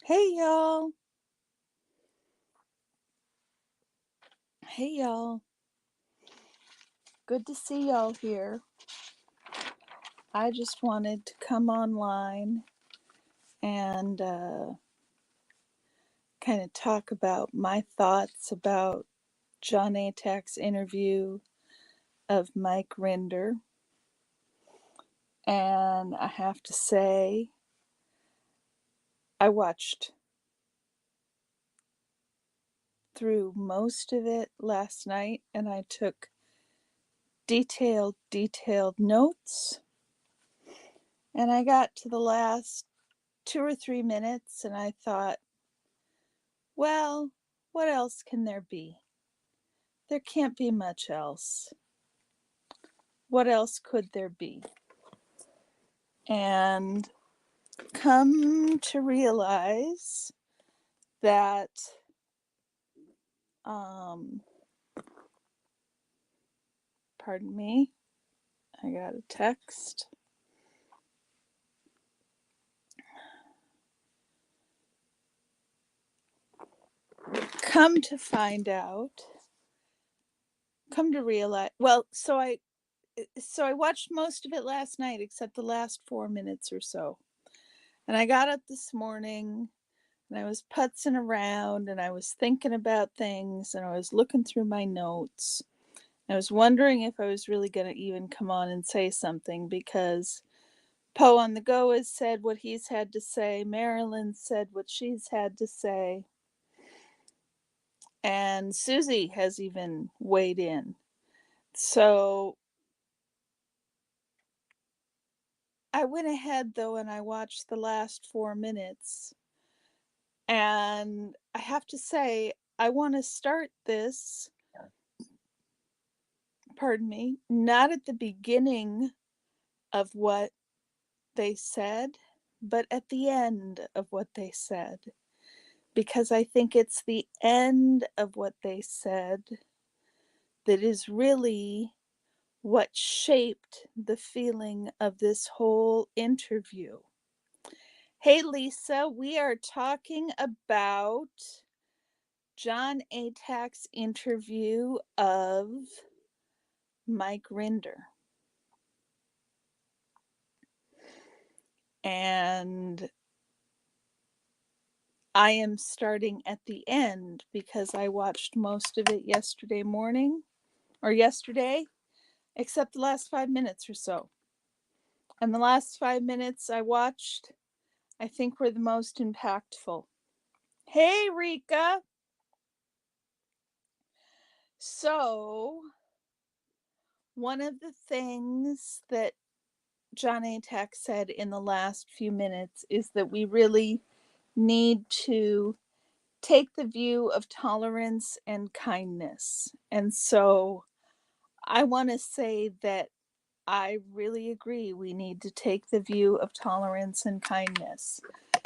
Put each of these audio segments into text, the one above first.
Hey y'all. Hey y'all. Good to see y'all here. I just wanted to come online and kind of talk about my thoughts about Jon Atak's interview of Mike Rinder. And I have to say, I watched through most of it last night and I took detailed notes. And I got to the last 2 or 3 minutes and I thought, well, what else can there be? There can't be much else. What else could there be? And come to realize that pardon me, I got a text. Come to find out, come to realize, well, so I watched most of it last night except the last 4 minutes or so. And I got up this morning and I was putzing around and I was thinking about things and I was looking through my notes. I was wondering if I was really going to even come on and say something because Poe on the Go has said what he's had to say. Marilyn said what she's had to say. And Susie has even weighed in. So I went ahead though and I watched the last 4 minutes. And I have to say, I want to start this, pardon me, not at the beginning of what they said, but at the end of what they said. Because I think it's the end of what they said that is really what shaped the feeling of this whole interview. Hey, Lisa, we are talking about Jon Atak's interview of Mike Rinder. And I am starting at the end because I watched most of it yesterday morning or yesterday, except the last 5 minutes or so. And the last 5 minutes I watched, I think, were the most impactful. Hey, Rika. So, one of the things that Jon Atak said in the last few minutes is that we really need to take the view of tolerance and kindness. And so I want to say that I really agree. We need to take the view of tolerance and kindness.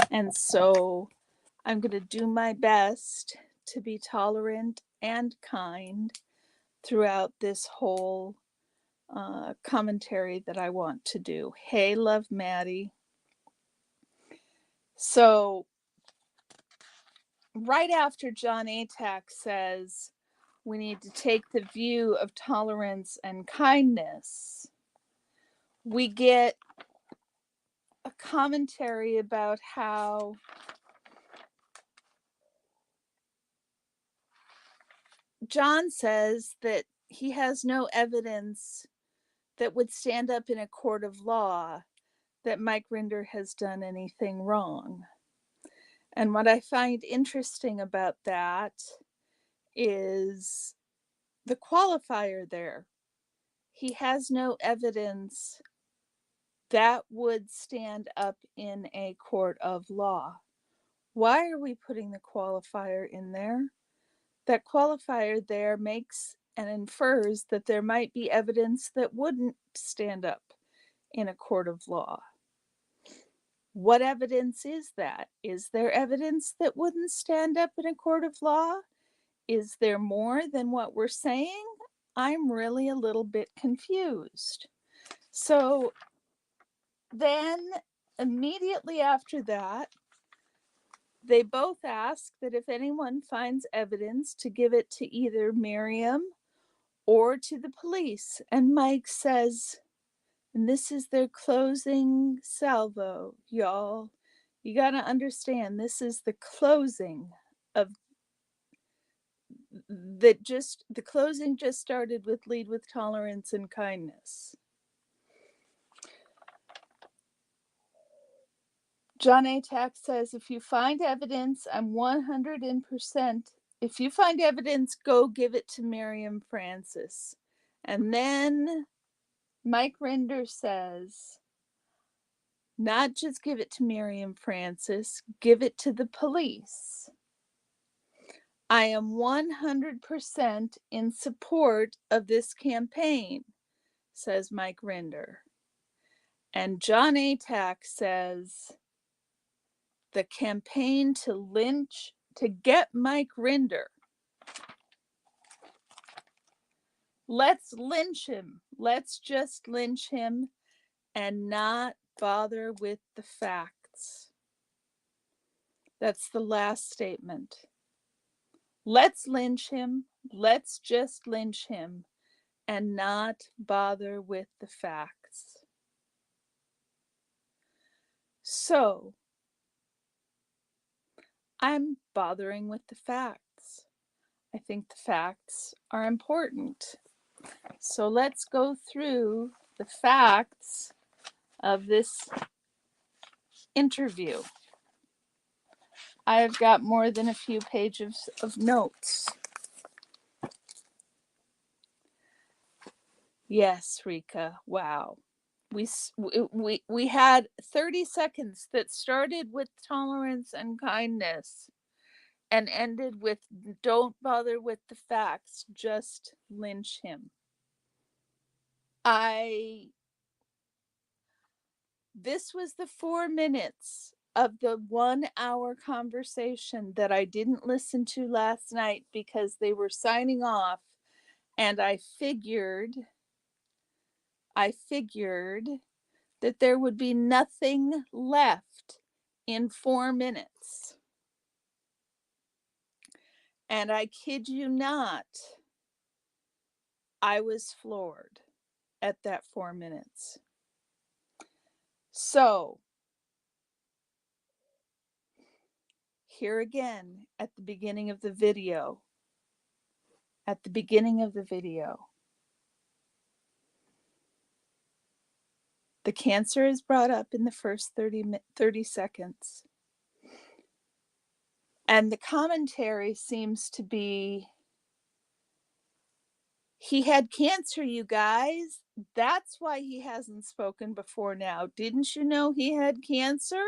And so I'm going to do my best to be tolerant and kind throughout this whole commentary that I want to do. Hey, love Maddie. So, right after Jon Atak says we need to take the view of tolerance and kindness, we get a commentary about how Jon says that he has no evidence that would stand up in a court of law that Mike Rinder has done anything wrong. And what I find interesting about that is the qualifier there. He has no evidence that would stand up in a court of law. Why are we putting the qualifier in there? That qualifier there makes and infers that there might be evidence that wouldn't stand up in a court of law. What evidence is that? Is there evidence that wouldn't stand up in a court of law? Is there more than what we're saying? I'm really a little bit confused. So then, immediately after that, They both ask that if anyone finds evidence to give it to either Miriam or to the police. And Mike says, and this is their closing salvo, y'all. You got to understand, this is the closing of the closing just started with lead with tolerance and kindness. Jon Atak says, if you find evidence, I'm 100%. If you find evidence, go give it to Miriam Francis. And then Mike Rinder says, not just give it to Miriam Francis, give it to the police. I am 100% in support of this campaign, says Mike Rinder. And Jon Atak says, the campaign to get Mike Rinder. Let's lynch him. Let's just lynch him and not bother with the facts. That's the last statement. Let's lynch him. Let's just lynch him and not bother with the facts. So, I'm bothering with the facts. I think the facts are important. So let's go through the facts of this interview. I've got more than a few pages of notes. Yes, Rika, wow. We had 30 seconds that started with tolerance and kindness and ended with don't bother with the facts, just lynch him. This was the 4 minutes of the 1 hour conversation that I didn't listen to last night because they were signing off, and I figured that there would be nothing left in 4 minutes. And I kid you not, I was floored at that 4 minutes. So, here again at the beginning of the video. The cancer is brought up in the first 30 seconds. And the commentary seems to be, he had cancer, you guys. That's why he hasn't spoken before now. Didn't you know he had cancer?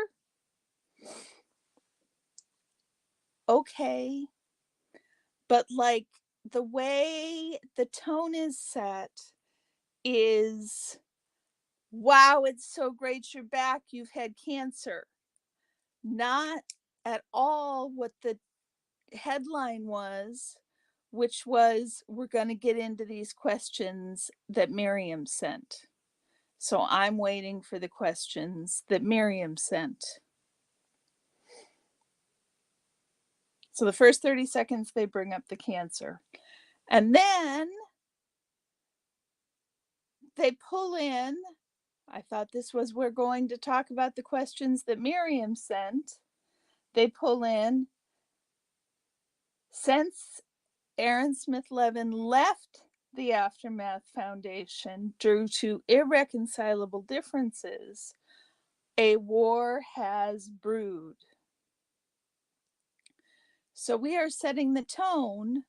Okay. But like the way the tone is set is, wow, it's so great you're back. You've had cancer. Not at all what the headline was, which was, we're going to get into these questions that Miriam sent. So I'm waiting for the questions that Miriam sent. So the first 30 seconds, they bring up the cancer. And then they pull in, I thought this was, we're going to talk about the questions that Miriam sent. They pull in, since Aaron Smith Levin left the Aftermath Foundation due to irreconcilable differences, a war has brewed. So we are setting the tone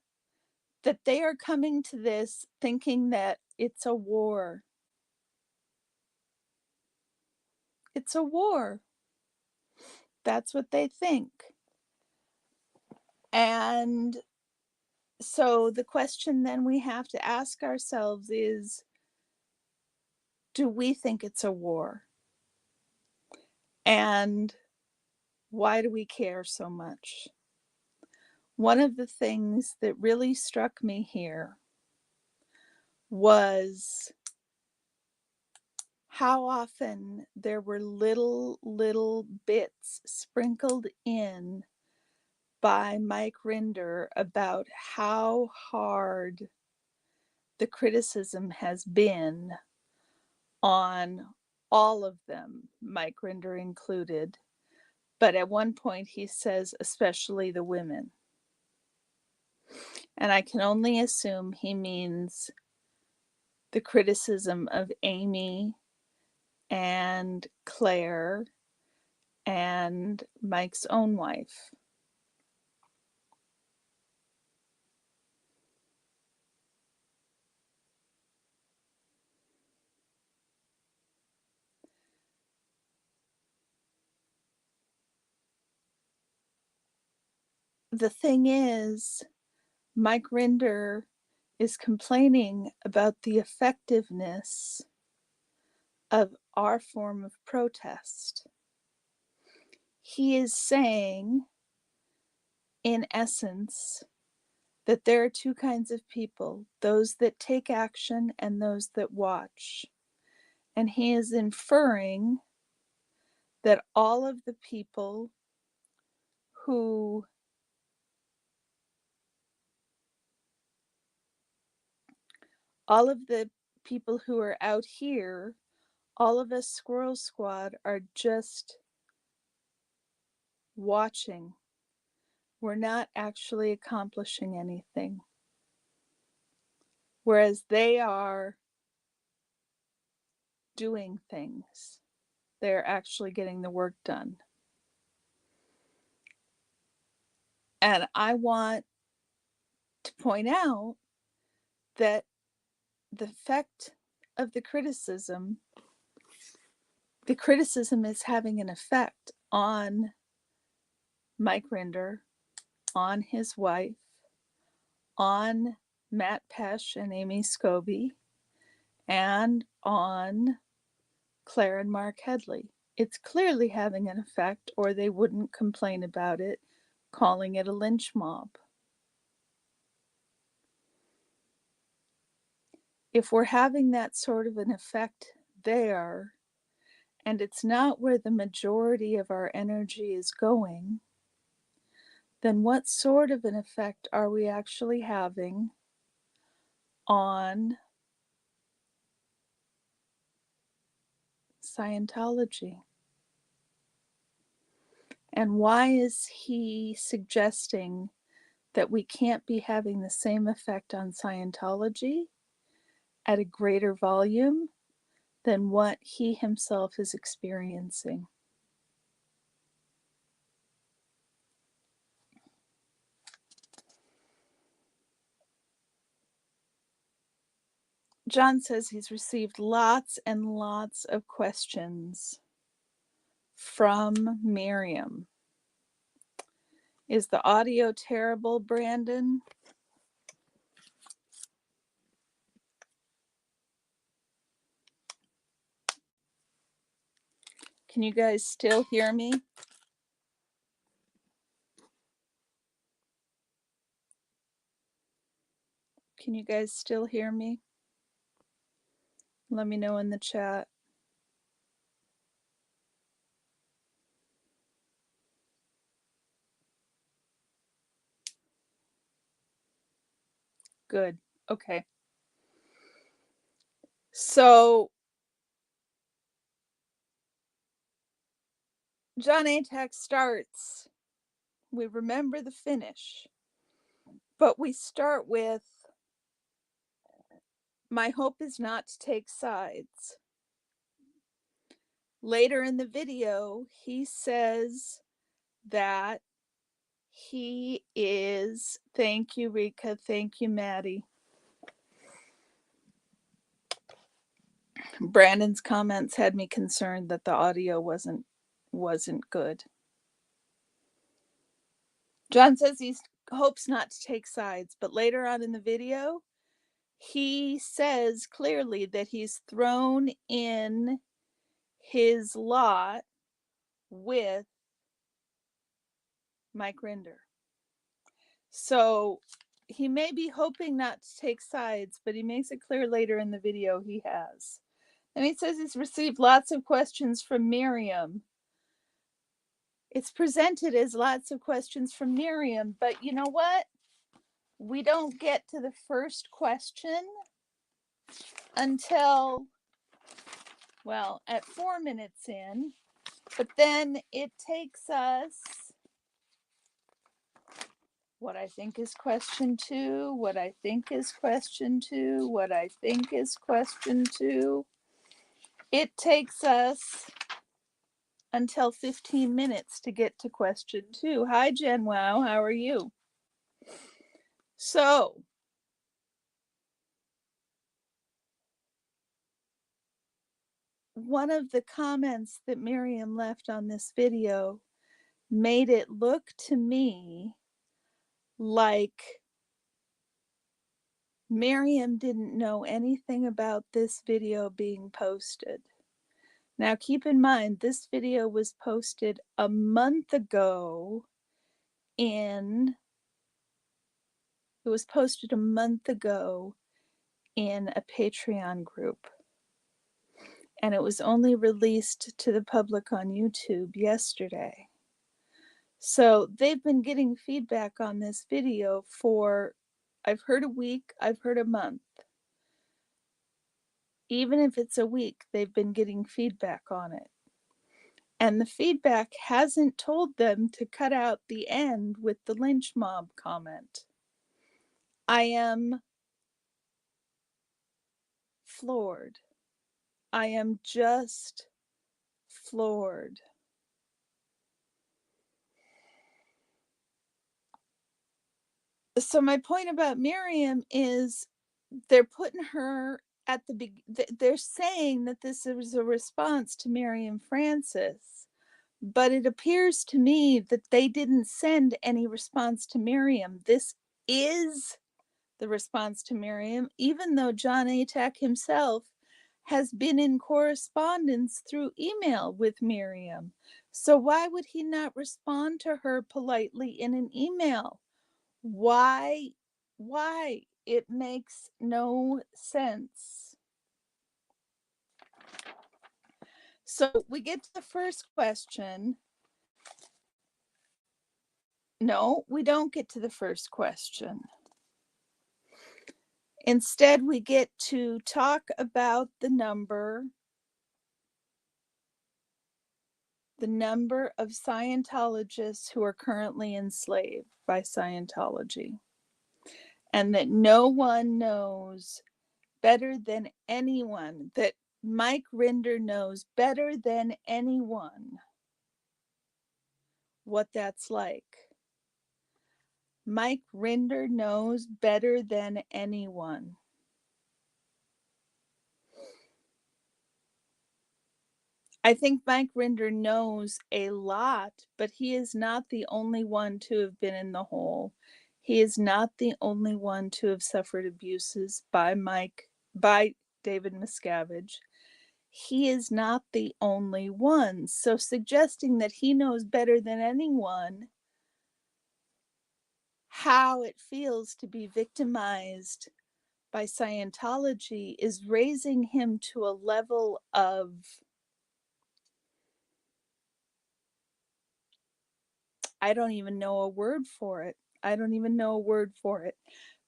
that they are coming to this thinking that it's a war. It's a war. That's what they think. And so the question then we have to ask ourselves is, do we think it's a war? And why do we care so much? One of the things that really struck me here was how often there were little bits sprinkled in by Mike Rinder about how hard the criticism has been on all of them, Mike Rinder included. But at one point he says, especially the women. And I can only assume he means the criticism of Amy and Claire and Mike's own wife. The thing is, Mike Rinder is complaining about the effectiveness of our form of protest. He is saying, in essence, that there are two kinds of people, those that take action and those that watch. And he is inferring that all of the people who are out here, all of us Squirrel Squad, are just watching. We're not actually accomplishing anything. Whereas they are doing things. They're actually getting the work done. And I want to point out that the effect of the criticism is having an effect on Mike Rinder, on his wife, on Matt Pesch and Amy Scobie, and on Claire and Mark Headley. It's clearly having an effect, or they wouldn't complain about it, calling it a lynch mob. If we're having that sort of an effect there, and it's not where the majority of our energy is going, then what sort of an effect are we actually having on Scientology? And why is he suggesting that we can't be having the same effect on Scientology at a greater volume than what he himself is experiencing? John says he's received lots and lots of questions from Miriam. Is the audio terrible, Brandon? Can you guys still hear me? Can you guys still hear me? Let me know in the chat. Good. Okay. So, Jon Atak starts. We remember the finish, but we start with, my hope is not to take sides. Later in the video, he says that he is, thank you, Rika, thank you, Maddie. Brandon's comments had me concerned that the audio wasn't good. John says he hopes not to take sides, but later on in the video, he says clearly that he's thrown in his lot with Mike Rinder. So he may be hoping not to take sides, but he makes it clear later in the video he has. And he says he's received lots of questions from Miriam. It's presented as lots of questions from Miriam, but you know what? We don't get to the first question until, well, at 4 minutes in, but then it takes us what I think is question 2, what I think is question 2, what I think is question 2. It takes us until 15 minutes to get to question 2. Hi, Jen Wow, how are you? So, one of the comments that Miriam left on this video made it look to me like Miriam didn't know anything about this video being posted. Now, keep in mind, this video was posted a month ago in a Patreon group. And it was only released to the public on YouTube yesterday. So they've been getting feedback on this video for, I've heard a week, I've heard a month. Even if it's a week, they've been getting feedback on it. And the feedback hasn't told them to cut out the end with the lynch mob comment. I am floored. I am just floored. So my point about Miriam is they're putting her at the they're saying that this is a response to Miriam Francis, but it appears to me that they didn't send any response to Miriam. This is the response to Miriam, even though Jon Atak himself has been in correspondence through email with Miriam. So why would he not respond to her politely in an email? Why? It makes no sense. So we get to the first question. No, we don't get to the first question. Instead, we get to talk about the number of Scientologists who are currently enslaved by Scientology, and that no one knows better than anyone, that Mike Rinder knows better than anyone what that's like. Mike Rinder knows better than anyone. I think Mike Rinder knows a lot, but he is not the only one to have been in the hole. He is not the only one to have suffered abuses by David Miscavige. He is not the only one. So suggesting that he knows better than anyone how it feels to be victimized by Scientology is raising him to a level of, I don't even know a word for it.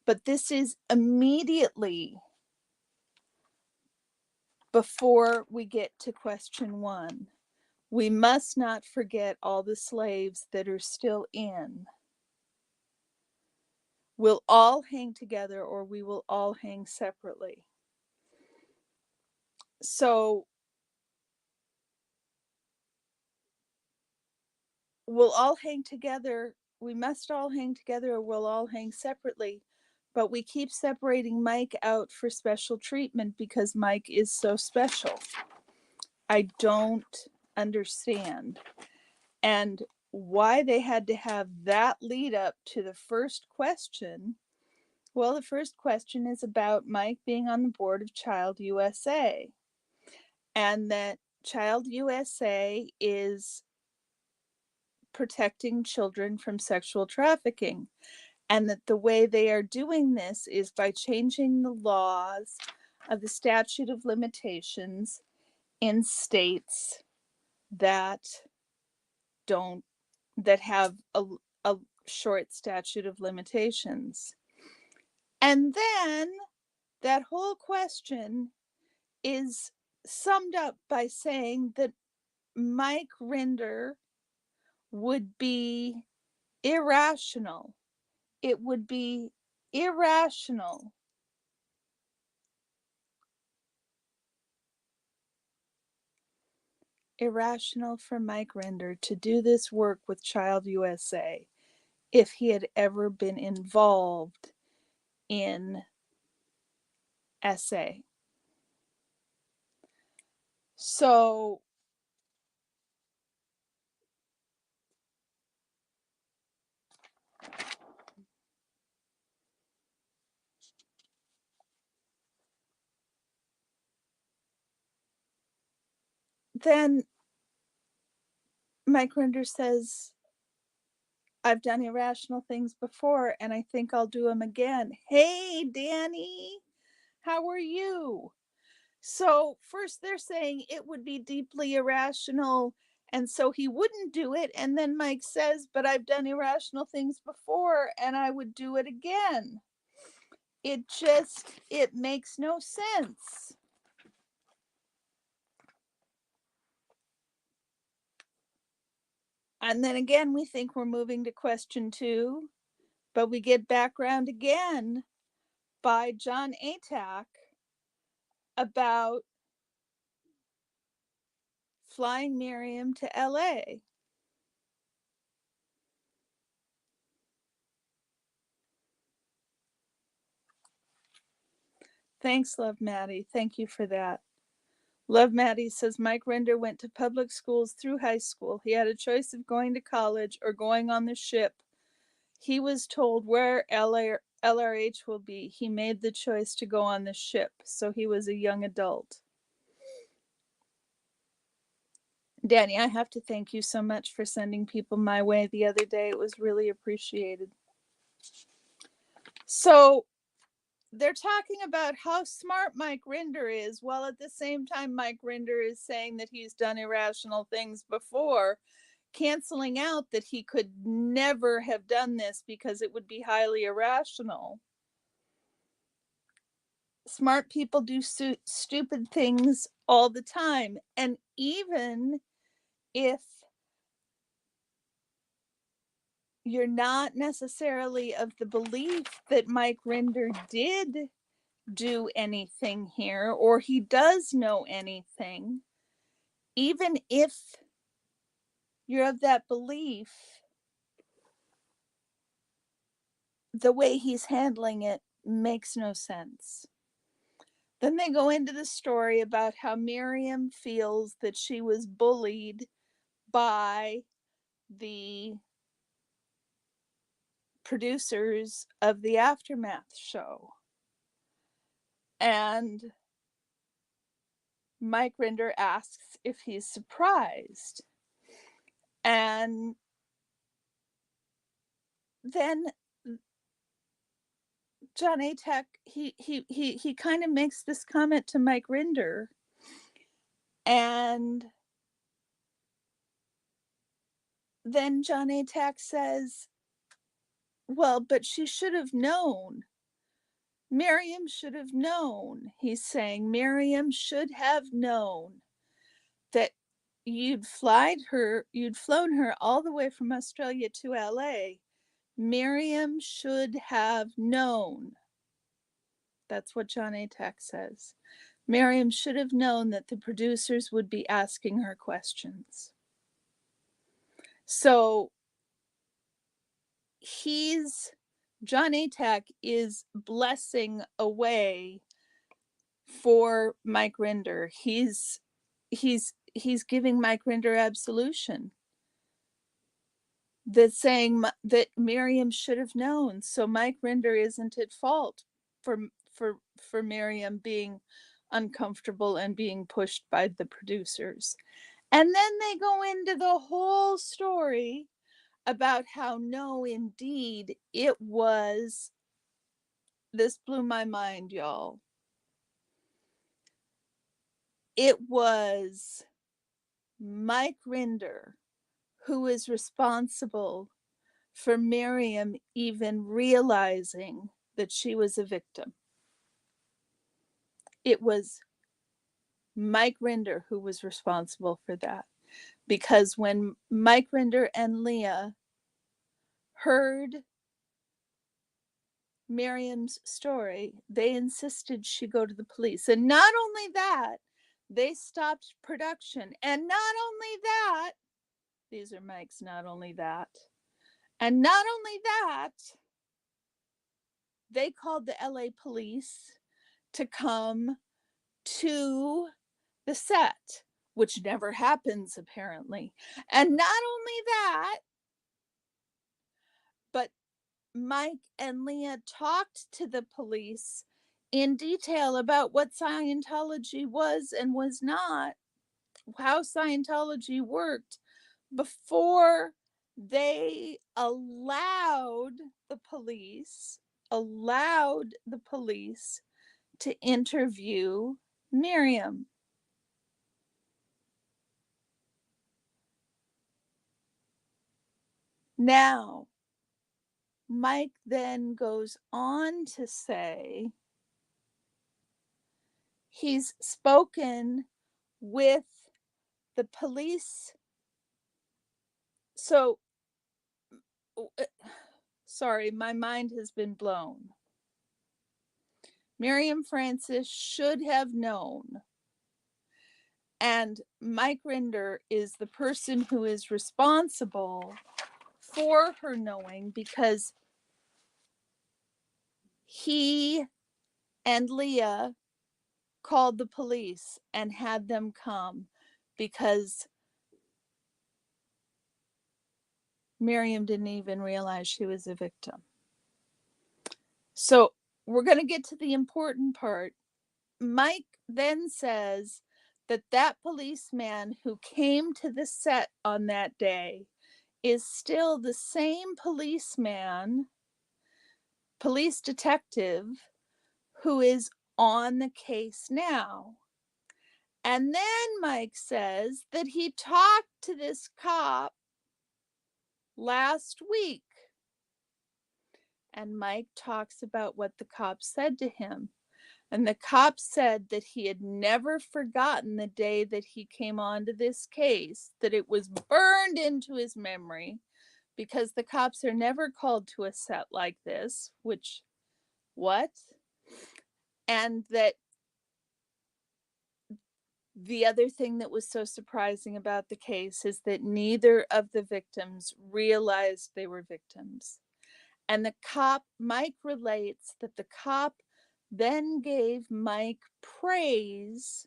But this is immediately before we get to question 1. We must not forget all the slaves that are still in. We'll all hang together or we will all hang separately. So we'll all hang together. We must all hang together or we'll all hang separately. But we keep separating Mike out for special treatment because Mike is so special. I don't understand. And why they had to have that lead up to the first question. Well, the first question is about Mike being on the board of Child USA. And that Child USA is protecting children from sexual trafficking. And that the way they are doing this is by changing the laws of the statute of limitations in states that don't that have a short statute of limitations. And then that whole question is summed up by saying that Mike Rinder would be irrational. It would be irrational for Mike Rinder to do this work with Child USA if he had ever been involved in SA. So then Mike Rinder says, I've done irrational things before and I think I'll do them again. Hey, Danny, how are you? So first they're saying it would be deeply irrational and so he wouldn't do it. And then Mike says, but I've done irrational things before and I would do it again. It makes no sense. And then again, we think we're moving to question 2, but we get background again by Jon Atak about flying Miriam to LA. Thanks, Love Maddie. Thank you for that. Love Maddie says Mike Rinder went to public schools through high school. He had a choice of going to college or going on the ship. He was told where LRH will be. He made the choice to go on the ship, so he was a young adult. Danny, I have to thank you so much for sending people my way the other day. It was really appreciated. So they're talking about how smart Mike Rinder is, while at the same time Mike Rinder is saying that he's done irrational things before, canceling out that he could never have done this because it would be highly irrational. Smart people do stupid things all the time. And even if you're not necessarily of the belief that Mike Rinder did do anything here or he does know anything, even if you're of that belief, the way he's handling it makes no sense. Then they go into the story about how Miriam feels that she was bullied by the producers of the Aftermath show. And Mike Rinder asks if he's surprised. And then Jon Atak, he kind of makes this comment to Mike Rinder. And then Jon Atak says, well, but she should have known. Miriam should have known. He's saying Miriam should have known that you'd flown her all the way from Australia to LA. Miriam should have known. That's what Jon Atak says. Miriam should have known that the producers would be asking her questions. So Jon Atak is blessing away for Mike Rinder. He's giving Mike Rinder absolution. That's saying that Miriam should have known. So Mike Rinder isn't at fault for Miriam being uncomfortable and being pushed by the producers. And then they go into the whole story about how no, indeed, it was, this blew my mind, y'all. It was Mike Rinder who is responsible for Miriam even realizing that she was a victim. It was Mike Rinder who was responsible for that. Because when Mike Rinder and Leah heard Miriam's story, they insisted she go to the police. And not only that, they stopped production. And not only that, these are Mike's not only that. And not only that, they called the LA police to come to the set, which never happens apparently. And not only that, but Mike and Leah talked to the police in detail about what Scientology was and was not, how Scientology worked, before they allowed the police to interview Miriam. Now, Mike then goes on to say he's spoken with the police. So, sorry, my mind has been blown. Miriam Francis should have known. And Mike Rinder is the person who is responsible for her knowing, because he and Leah called the police and had them come because Miriam didn't even realize she was a victim. So we're going to get to the important part. Mike then says that that policeman who came to the set on that day is still the same policeman, police detective, who is on the case now. And then Mike says that he talked to this cop last week. And Mike talks about what the cop said to him. And the cop said that he had never forgotten the day that he came onto this case, that it was burned into his memory, because the cops are never called to a set like this, which, what? And that the other thing that was so surprising about the case is that neither of the victims realized they were victims. And the cop, Mike relates that the cop then gave Mike praise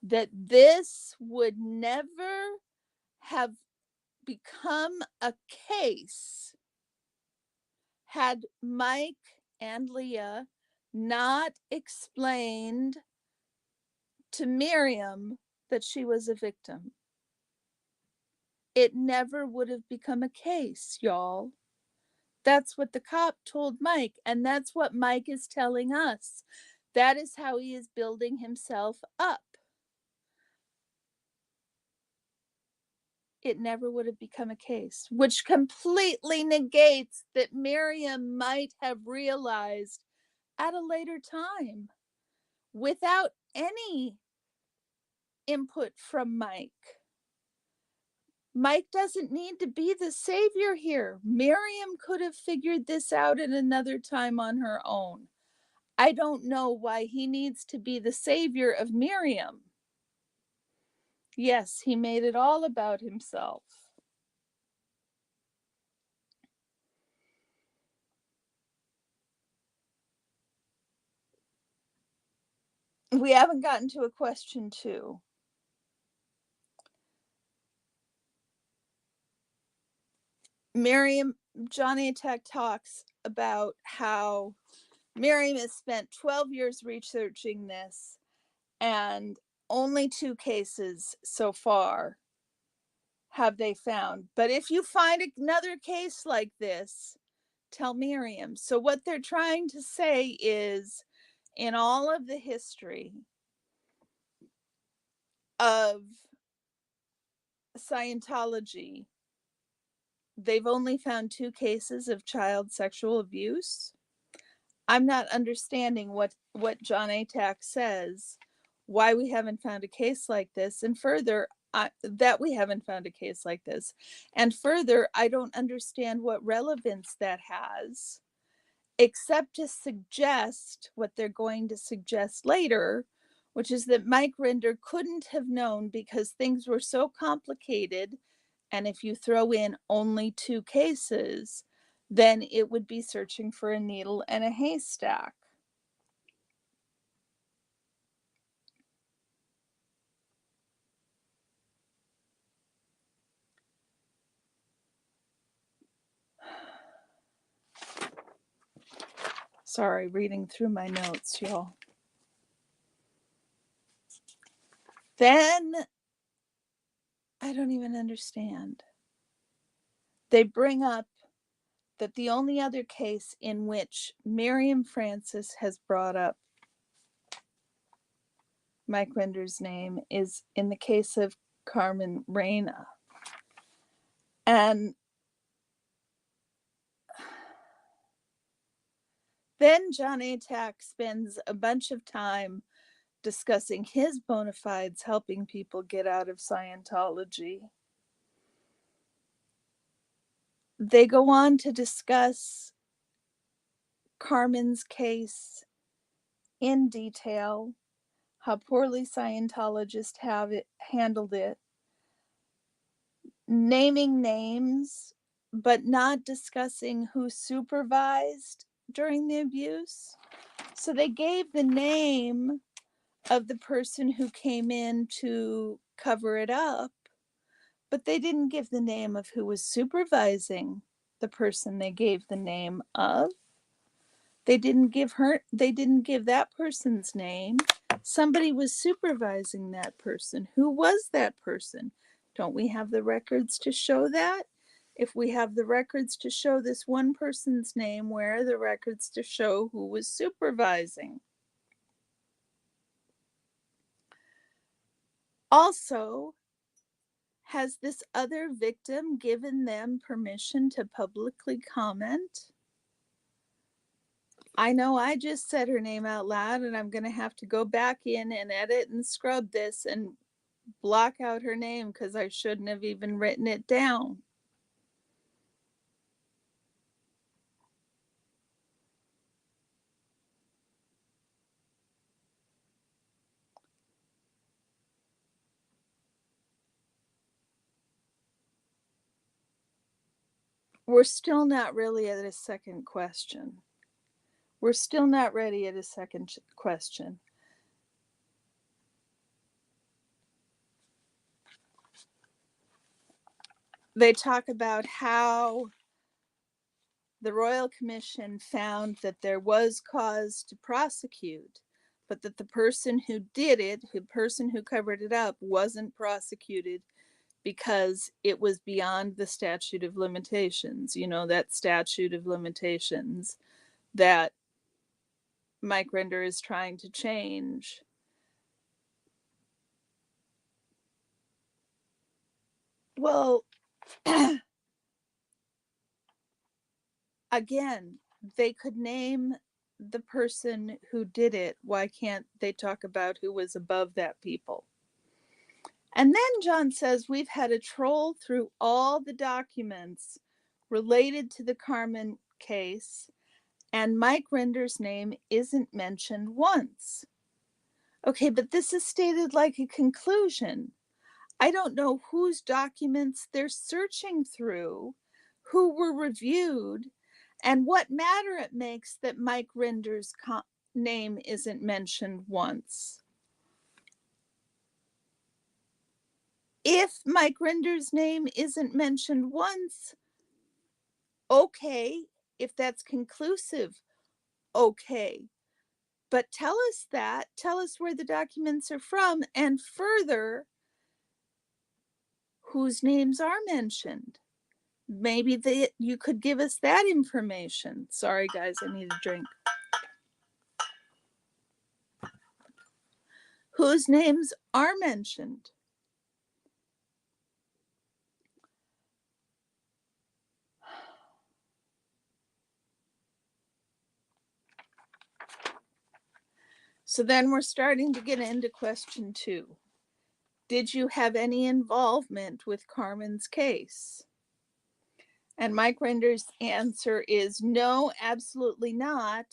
that this would never have become a case had Mike and Leah not explained to Miriam that she was a victim. It never would have become a case, y'all. That's what the cop told Mike, and that's what Mike is telling us. That is how he is building himself up. It never would have become a case, which completely negates that Miriam might have realized at a later time without any input from Mike. Mike doesn't need to be the savior here. Miriam could have figured this out at another time on her own. I don't know why he needs to be the savior of Miriam. Yes, he made it all about himself. We haven't gotten to a question 2. Rinder Jon Atak talks about how Miriam has spent 12 years researching this, and only 2 cases so far have they found. But if you find another case like this, tell Miriam. So what they're trying to say is, in all of the history of Scientology, they've only found 2 cases of child sexual abuse. I'm not understanding what Jon Atak says, why we haven't found a case like this, and further, that we haven't found a case like this. And further, I don't understand what relevance that has, except to suggest what they're going to suggest later, which is that Mike Rinder couldn't have known because things were so complicated. And if you throw in only 2 cases, then it would be searching for a needle in a haystack. Sorry, reading through my notes, y'all. Then, I don't even understand. They bring up that the only other case in which Miriam Francis has brought up Mike Rinder's name is in the case of Carmen Reina. And then Jon Atak spends a bunch of time discussing his bona fides helping people get out of Scientology. They go on to discuss Carmen's case in detail, how poorly Scientologists have handled it, naming names, but not discussing who supervised during the abuse. So they gave the name of the person who came in to cover it up, but they didn't give the name of who was supervising the person they gave the name of. They didn't give that person's name. Somebody was supervising that person. Who was that person? Don't we have the records to show that? If we have the records to show this one person's name, where are the records to show who was supervising? Also, has this other victim given them permission to publicly comment? I know I just said her name out loud, and I'm going to have to go back in and edit and scrub this and block out her name because I shouldn't have even written it down. We're still not really at a second question. We're still not ready at a second question. They talk about how the Royal Commission found that there was cause to prosecute, but that the person who did it, the person who covered it up, wasn't prosecuted because it was beyond the statute of limitations. You know, that statute of limitations that Mike Rinder is trying to change. Well, again, they could name the person who did it. Why can't they talk about who was above that people? And then Jon says, we've had a troll through all the documents related to the Carmen case, and Mike Rinder's name isn't mentioned once. Okay, but this is stated like a conclusion. I don't know whose documents they're searching through, who were reviewed, and what matter it makes that Mike Rinder's name isn't mentioned once. If Mike Rinder's name isn't mentioned once, okay. If that's conclusive, okay. But tell us that. Tell us where the documents are from, and further, whose names are mentioned. Maybe you could give us that information. Sorry, guys, I need a drink. Whose names are mentioned? So then we're starting to get into question 2. Did you have any involvement with Carmen's case? And Mike Rinder's answer is no, absolutely not,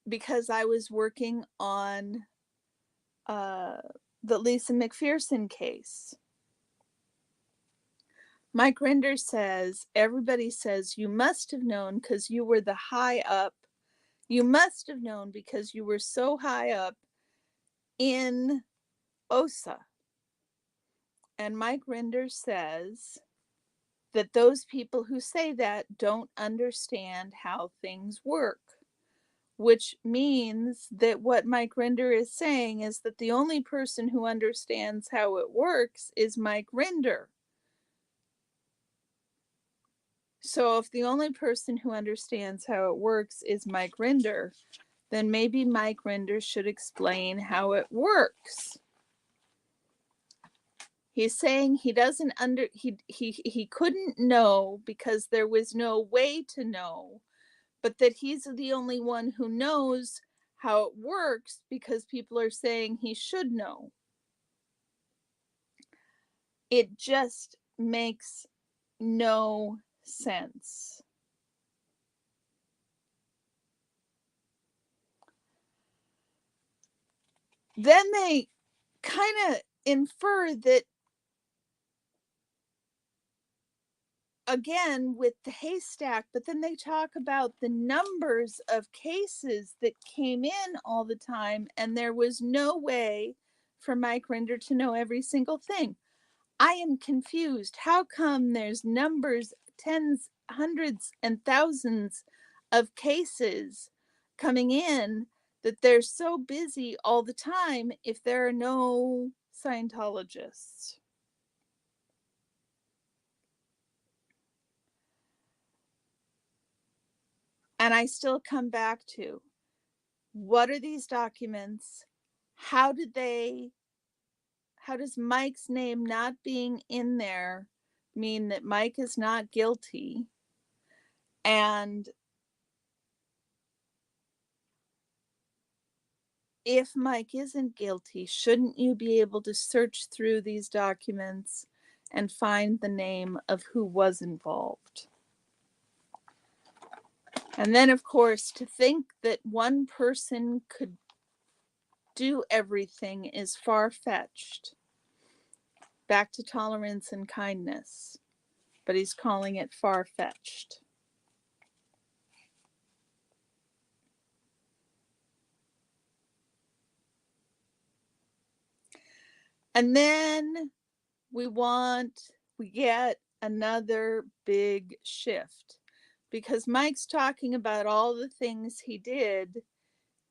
because I was working on the Lisa McPherson case. Mike Rinder says, everybody says, you must have known because you were the high up. You must have known because you were so high up in OSA. And Mike Rinder says that those people who say that don't understand how things work, which means that what Mike Rinder is saying is that the only person who understands how it works is Mike Rinder. So if the only person who understands how it works is Mike Rinder, then maybe Mike Rinder should explain how it works. He's saying he doesn't he couldn't know because there was no way to know, but that he's the only one who knows how it works because people are saying he should know. It just makes no sense. Then they kind of infer that, again, with the haystack, but then they talk about the numbers of cases that came in all the time, and there was no way for Mike Rinder to know every single thing. I am confused. How come there's numbers, tens, hundreds, and thousands of cases coming in that they're so busy all the time if there are no Scientologists? And I still come back to, what are these documents? How does Mike's name not being in there mean that Mike is not guilty? And if Mike isn't guilty, shouldn't you be able to search through these documents and find the name of who was involved? And then, of course, to think that one person could do everything is far-fetched. Back to tolerance and kindness, but he's calling it far-fetched. And then we get another big shift, because Mike's talking about all the things he did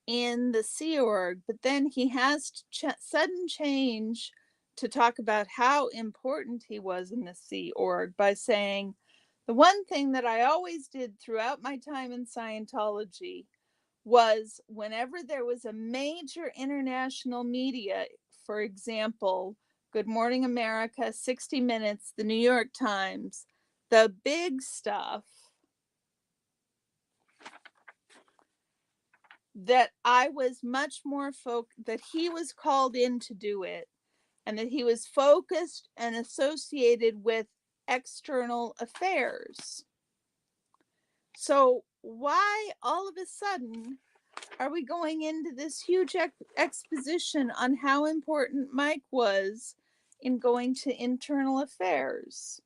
in the Sea Org, but then he has sudden change to talk about how important he was in the Sea Org by saying, the one thing that I always did throughout my time in Scientology was whenever there was a major international media, for example, Good Morning America, 60 Minutes, the New York Times, the big stuff, that I was much more that he was called in to do it, and that he was focused and associated with external affairs. So why all of a sudden are we going into this huge exposition on how important Mike was in going to internal affairs?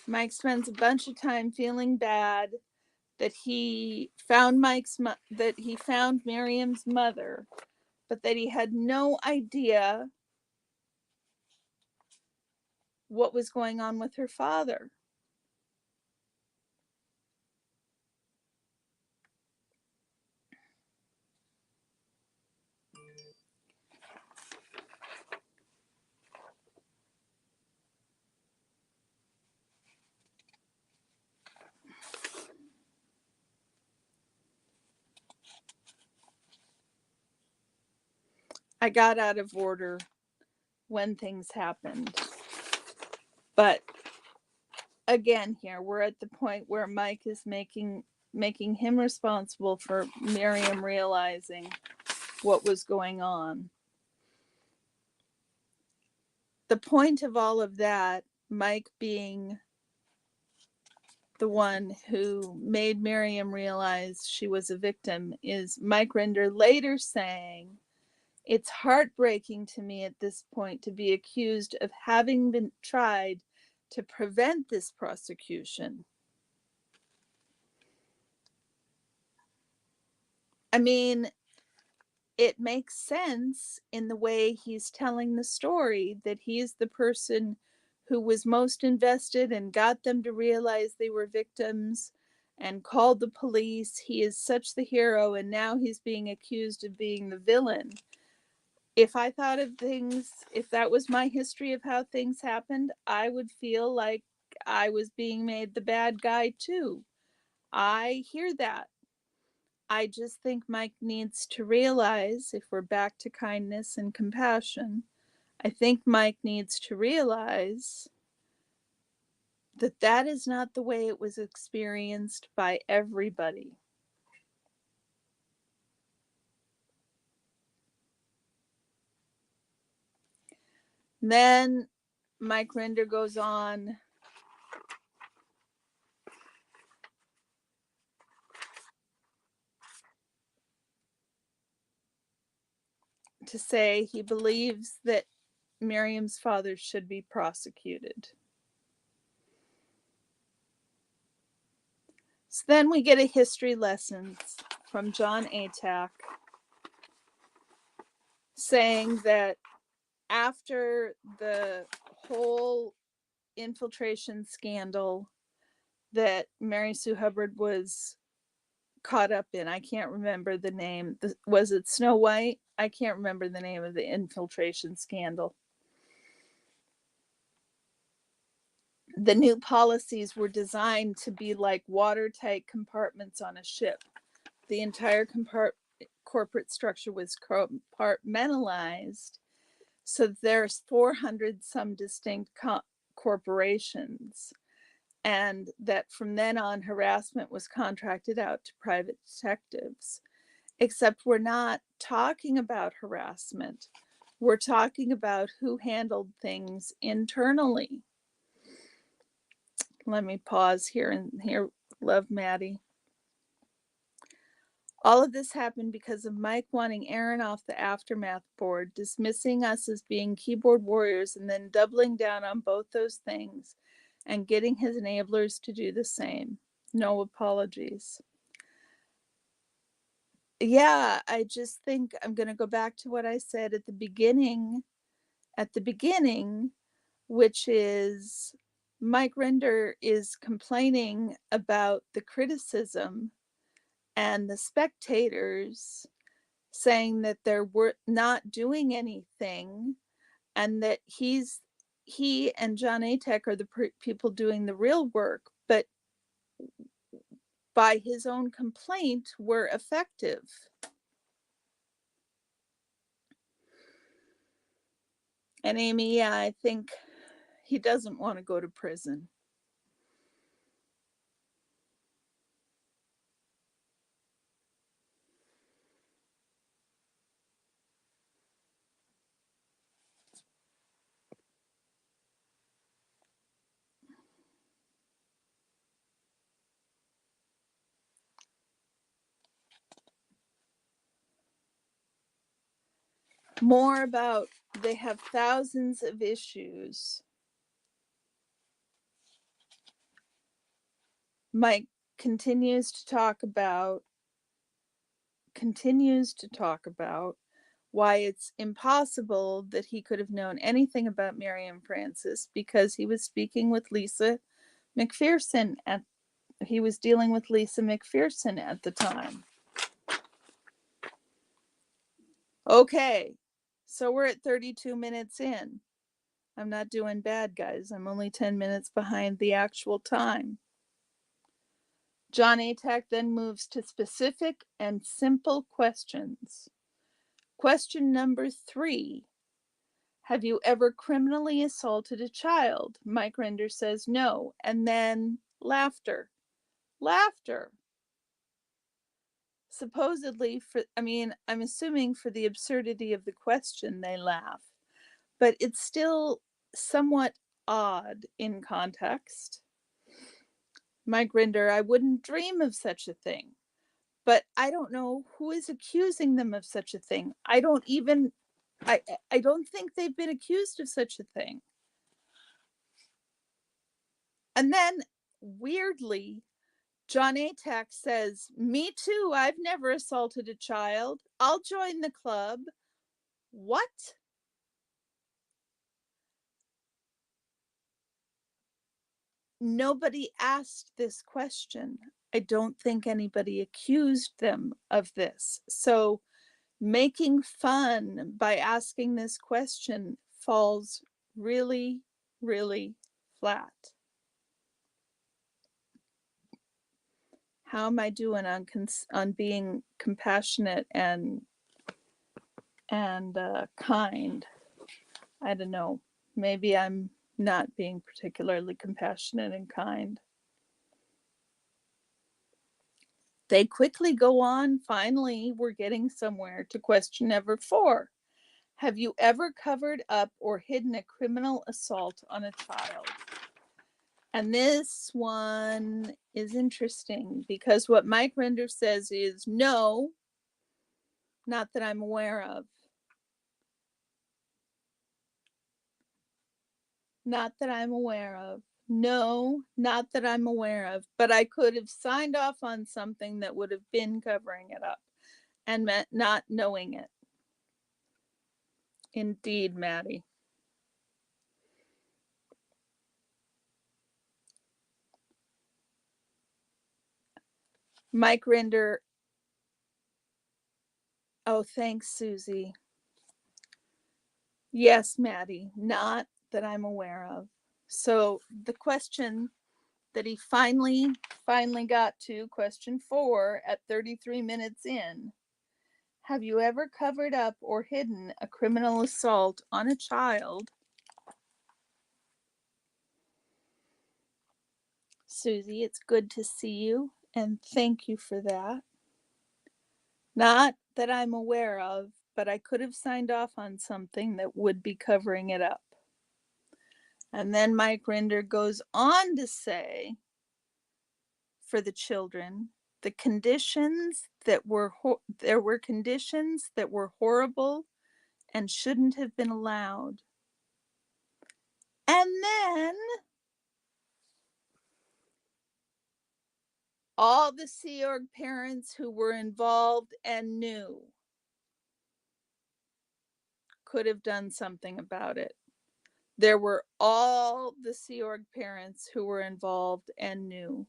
Mike spends a bunch of time feeling bad that he found Miriam's mother, but that he had no idea what was going on with her father. I got out of order when things happened. But again, here we're at the point where Mike is making making him responsible for Miriam realizing what was going on. The point of all of that, Mike being the one who made Miriam realize she was a victim, is Mike Rinder later saying, "It's heartbreaking to me at this point to be accused of having been tried to prevent this prosecution." I mean, it makes sense in the way he's telling the story that he's the person who was most invested and got them to realize they were victims and called the police. He is such the hero, and now he's being accused of being the villain. If I thought of things, if that was my history of how things happened, I would feel like I was being made the bad guy too. I hear that. I just think Mike needs to realize, if we're back to kindness and compassion, I think Mike needs to realize that that is not the way it was experienced by everybody. Then Mike Rinder goes on to say he believes that Miriam's father should be prosecuted. So then we get a history lesson from Jon Atak saying that after the whole infiltration scandal that Mary Sue Hubbard was caught up in, I can't remember the name. Was it Snow White? I can't remember the name of the infiltration scandal. The new policies were designed to be like watertight compartments on a ship. The entire corporate structure was compartmentalized, so there's 400 some distinct corporations, and that from then on harassment was contracted out to private detectives. Except we're not talking about harassment. We're talking about who handled things internally. Let me pause here and here, love Maddie. All of this happened because of Mike wanting Aaron off the Aftermath board, dismissing us as being keyboard warriors, and then doubling down on both those things and getting his enablers to do the same. No apologies. Yeah, I just think I'm going to go back to what I said at the beginning, which is Mike Rinder is complaining about the criticism and the spectators saying that they're not doing anything, and that he and Jon Atak are the people doing the real work, but by his own complaint were effective. And Amy, yeah, I think he doesn't want to go to prison. More about they have thousands of issues. Mike continues to talk about why it's impossible that he could have known anything about Miriam Francis because he was speaking with Lisa McPherson he was dealing with Lisa McPherson at the time. Okay, so we're at 32 minutes in. I'm not doing bad, guys. I'm only 10 minutes behind the actual time. Jon Atak then moves to specific and simple questions. Question number 3. Have you ever criminally assaulted a child? Mike Rinder says no. And then laughter. Laughter. supposedly I'm assuming for the absurdity of the question they laugh, but it's still somewhat odd in context. Mike Rinder, I wouldn't dream of such a thing. But I don't know who is accusing them of such a thing. I don't think they've been accused of such a thing. And then weirdly, Jon Atak says, "Me too, I've never assaulted a child. I'll join the club." What? Nobody asked this question. I don't think anybody accused them of this. So making fun by asking this question falls really, really flat. How am I doing on being compassionate and kind? I don't know. Maybe I'm not being particularly compassionate and kind. They quickly go on. Finally, we're getting somewhere to question number 4. Have you ever covered up or hidden a criminal assault on a child? And this one is interesting because what Mike Rinder says is no, not that I'm aware of. Not that I'm aware of. No, not that I'm aware of. But I could have signed off on something that would have been covering it up and meant not knowing it. Indeed, Maddie. Mike Rinder. Oh, thanks, Susie. Yes, Maddie, not that I'm aware of. So the question that he finally got to, question 4 at 33 minutes in. Have you ever covered up or hidden a criminal assault on a child? Susie, it's good to see you, and thank you for that. Not that I'm aware of, but I could have signed off on something that would be covering it up. And then Mike Rinder goes on to say, for the children, the conditions that were there were conditions that were horrible and shouldn't have been allowed. And then all the Sea Org parents who were involved and knew could have done something about it. There were all the Sea Org parents who were involved and knew.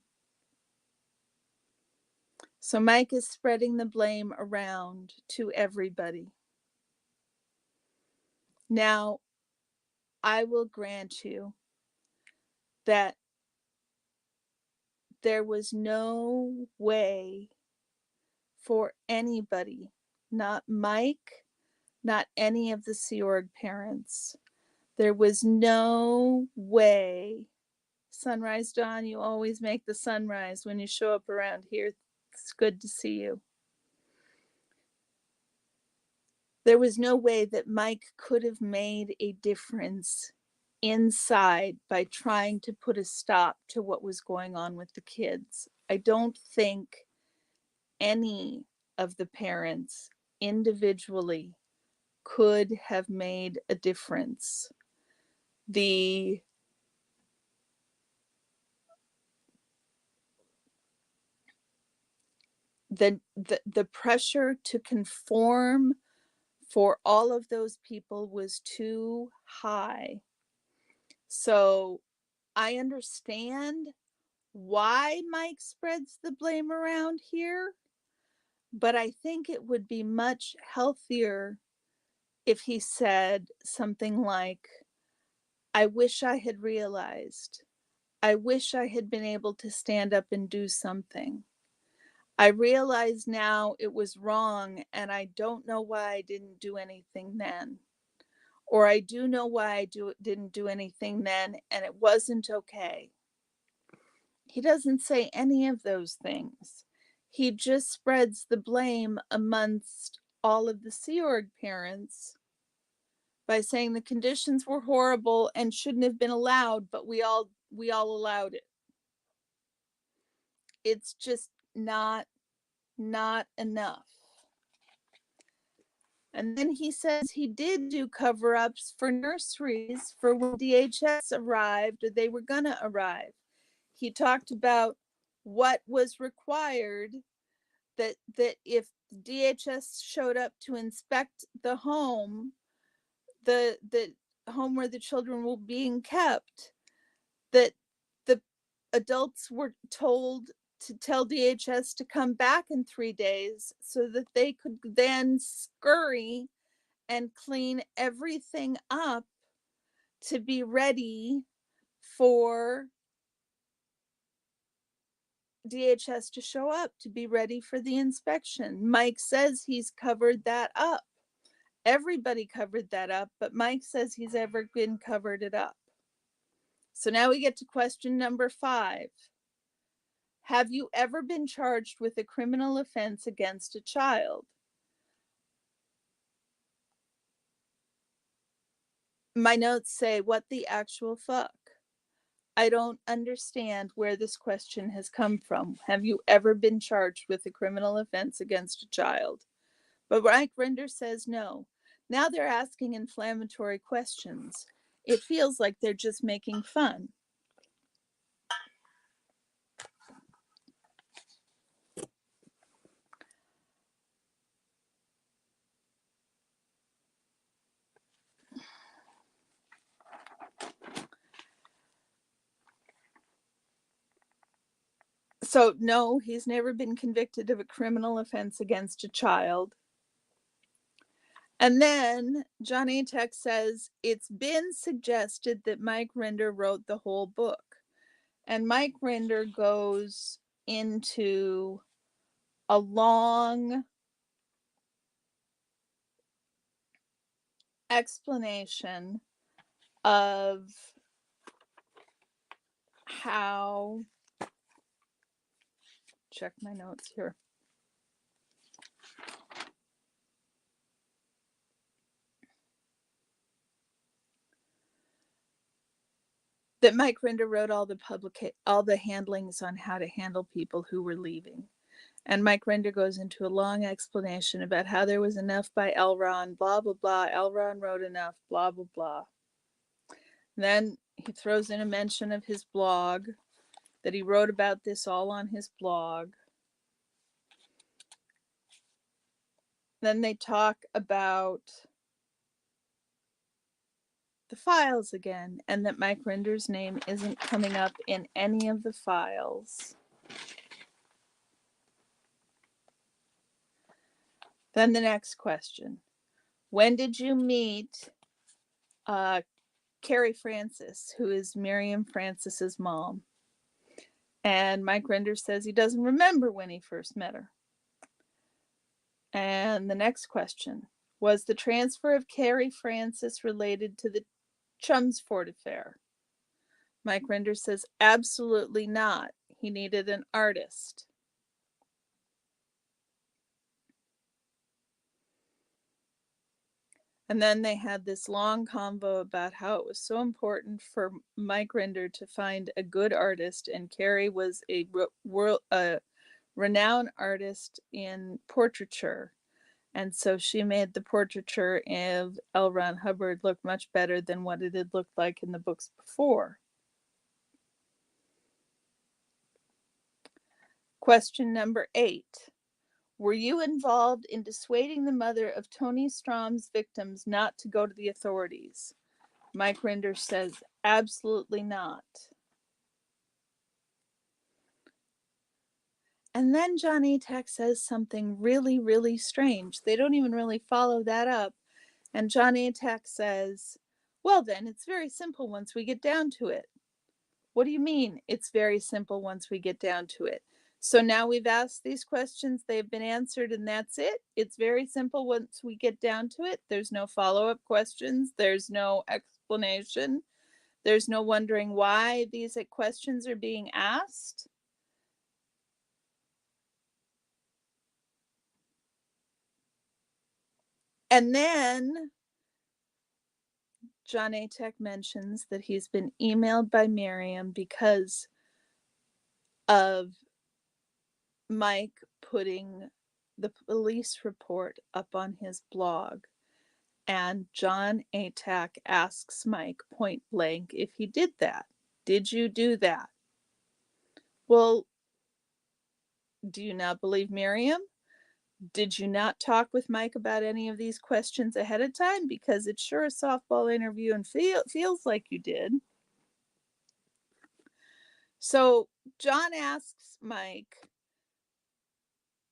So Mike is spreading the blame around to everybody. Now, I will grant you that there was no way for anybody, not Mike, not any of the Sea Org parents, there was no way. Sunrise Dawn, you always make the sunrise when you show up around here. It's good to see you. There was no way that Mike could have made a difference inside by trying to put a stop to what was going on with the kids. I don't think any of the parents individually could have made a difference. The pressure to conform for all of those people was too high. So I understand why Mike spreads the blame around here, but I think it would be much healthier if he said something like, I wish I had realized. I wish I had been able to stand up and do something. I realize now it was wrong, and I don't know why I didn't do anything then. Or I do know why I didn't do anything then, and it wasn't okay. He doesn't say any of those things. He just spreads the blame amongst all of the Sea Org parents by saying the conditions were horrible and shouldn't have been allowed, but we all allowed it. It's just not enough. And then he says he did do cover-ups for nurseries for when DHS arrived, or they were gonna arrive. He talked about what was required, that if DHS showed up to inspect the home where the children were being kept, that the adults were told to tell DHS to come back in 3 days so that they could then scurry and clean everything up to be ready for DHS to show up, to be ready for the inspection. Mike says he's covered that up. Everybody covered that up, but Mike says he's ever been covered it up. So now we get to question number 5. Have you ever been charged with a criminal offense against a child? My notes say, what the actual fuck? I don't understand where this question has come from. Have you ever been charged with a criminal offense against a child? But Mike Rinder says no. Now they're asking inflammatory questions. It feels like they're just making fun. So, no, he's never been convicted of a criminal offense against a child. And then Jon Atak says it's been suggested that Mike Rinder wrote the whole book. And Mike Rinder goes into a long explanation of how, check my notes here. That Mike Rinder wrote all the handlings on how to handle people who were leaving. And Mike Rinder goes into a long explanation about how there was enough by L. Ron, blah, blah, blah. L. Ron wrote enough, blah, blah, blah. Then he throws in a mention of his blog, that he wrote about this all on his blog. Then they talk about the files again, and that Mike Rinder's name isn't coming up in any of the files. Then the next question. When did you meet Carrie Francis, who is Miriam Francis's mom? And Mike Rinder says he doesn't remember when he first met her. And the next question. Was the transfer of Carrie Francis related to the Chelmsford affair? Mike Rinder says absolutely not. He needed an artist. And then they had this long convo about how it was so important for Mike Rinder to find a good artist, and Carrie was a renowned artist in portraiture. And so she made the portraiture of L. Ron Hubbard look much better than what it had looked like in the books before. Question number 8. Were you involved in dissuading the mother of Tony Strom's victims not to go to the authorities? Mike Rinder says absolutely not. And then Jon Atak says something really, really strange. They don't even really follow that up. And Jon Atak says, well, then it's very simple once we get down to it. What do you mean it's very simple once we get down to it? So now we've asked these questions, they've been answered, and that's it. It's very simple once we get down to it. There's no follow-up questions. There's no explanation. There's no wondering why these questions are being asked. And then Jon Atak mentions that he's been emailed by Miriam because of Mike putting the police report up on his blog. And Jon Atak asks Mike point blank if he did that. Did you do that? Well, do you not believe Miriam? Did you not talk with Mike about any of these questions ahead of time? Because it's sure a softball interview and feels like you did. So Jon asks Mike,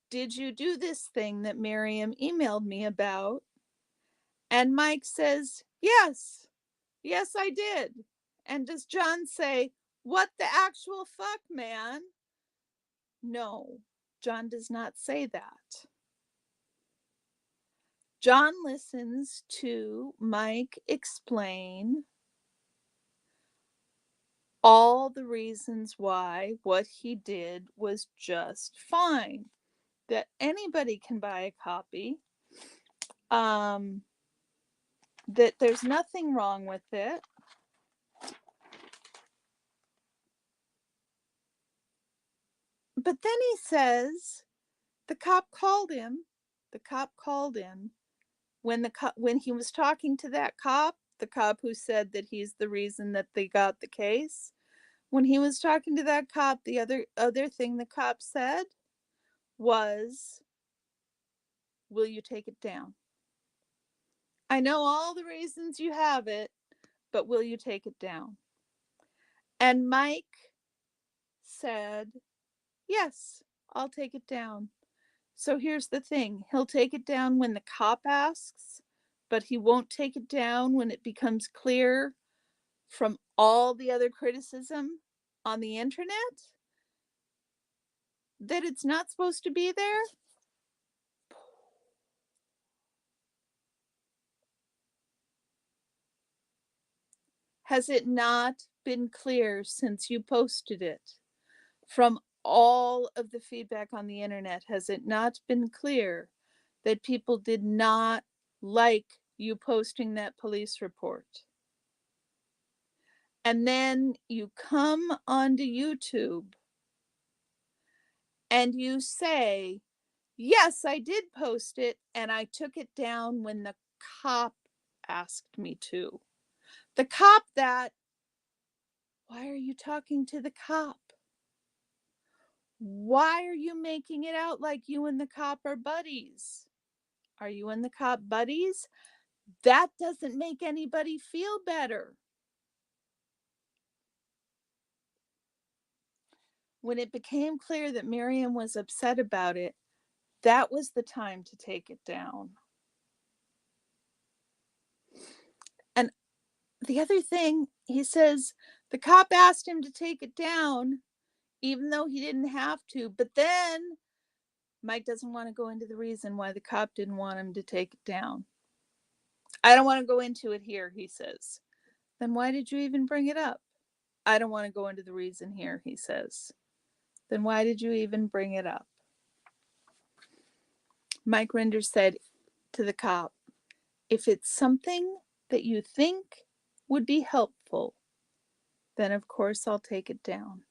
did you do this thing that Miriam emailed me about? And Mike says, yes, I did. And does Jon say, what the actual fuck, man? No, Jon does not say that. Jon listens to Mike explain all the reasons why what he did was just fine, that anybody can buy a copy, that there's nothing wrong with it. But then he says the cop called him. The cop called him when he was talking to that cop, the cop who said that he's the reason that they got the case. When he was talking to that cop, the other thing the cop said was, "Will you take it down? I know all the reasons you have it, but will you take it down?" And Mike said, "Yes, I'll take it down." So here's the thing, he'll take it down when the cop asks, but he won't take it down when it becomes clear from all the other criticism on the internet that it's not supposed to be there. Has it not been clear since you posted it? From all of the feedback on the internet, has it not been clear that people did not like you posting that police report? And then you come onto YouTube and you say, yes, I did post it and I took it down when the cop asked me to. The cop that, why are you talking to the cop? Why are you making it out like you and the cop are buddies? Are you and the cop buddies? That doesn't make anybody feel better. When it became clear that Miriam was upset about it, that was the time to take it down. And the other thing, he says the cop asked him to take it down, even though he didn't have to. But then Mike doesn't want to go into the reason why the cop didn't want him to take it down. I don't want to go into it here, he says. Then why did you even bring it up? I don't want to go into the reason here, he says. Then why did you even bring it up? Mike Rinder said to the cop, if it's something that you think would be helpful, then of course I'll take it down.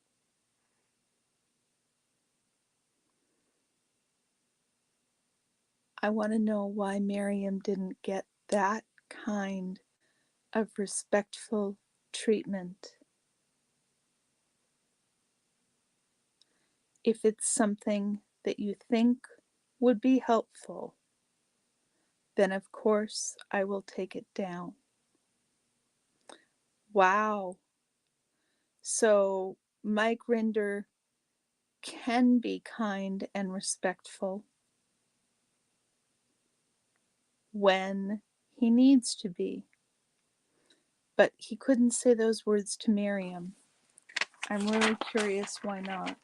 I want to know why Miriam didn't get that kind of respectful treatment. If it's something that you think would be helpful, then of course I will take it down. Wow. So Mike Rinder can be kind and respectful when he needs to be. But he couldn't say those words to Miriam. I'm really curious why not.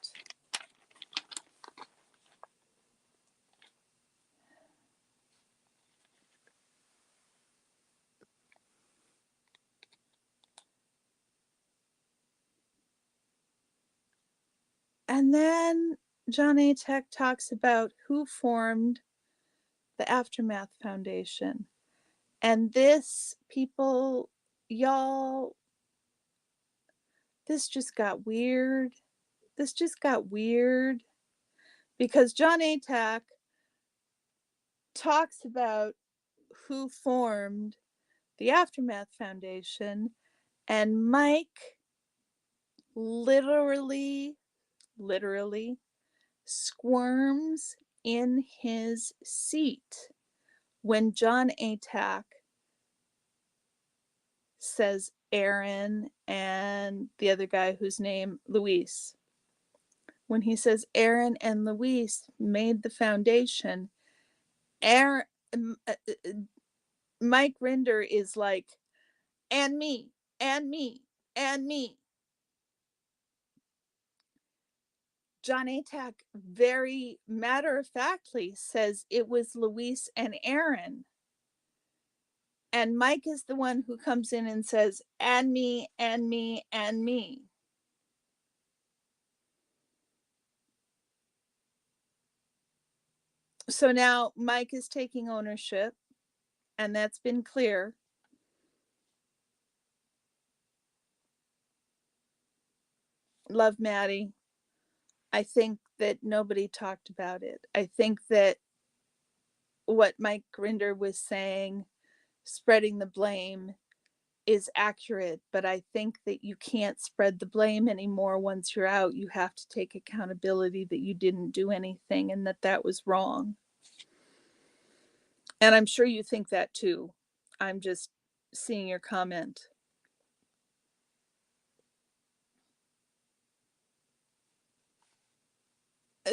And then Jon Atak talks about who formed the Aftermath Foundation. And this, people, y'all, this just got weird. This just got weird because Jon Atak talks about who formed the Aftermath Foundation, and Mike literally squirms in his seat when Jon Atak says Aaron and the other guy whose name, Luis. When he says Aaron and Luis made the foundation, Aaron, Mike Rinder is like, and me, and me, and me. Jon Atak very matter-of-factly says it was Luis and Aaron. And Mike is the one who comes in and says, and me, and me, and me. So now Mike is taking ownership, and that's been clear. Love Maddie. I think that nobody talked about it. I think that what Mike Rinder was saying, spreading the blame, is accurate, but I think that you can't spread the blame anymore once you're out. You have to take accountability that you didn't do anything and that was wrong. And I'm sure you think that too. I'm just seeing your comment.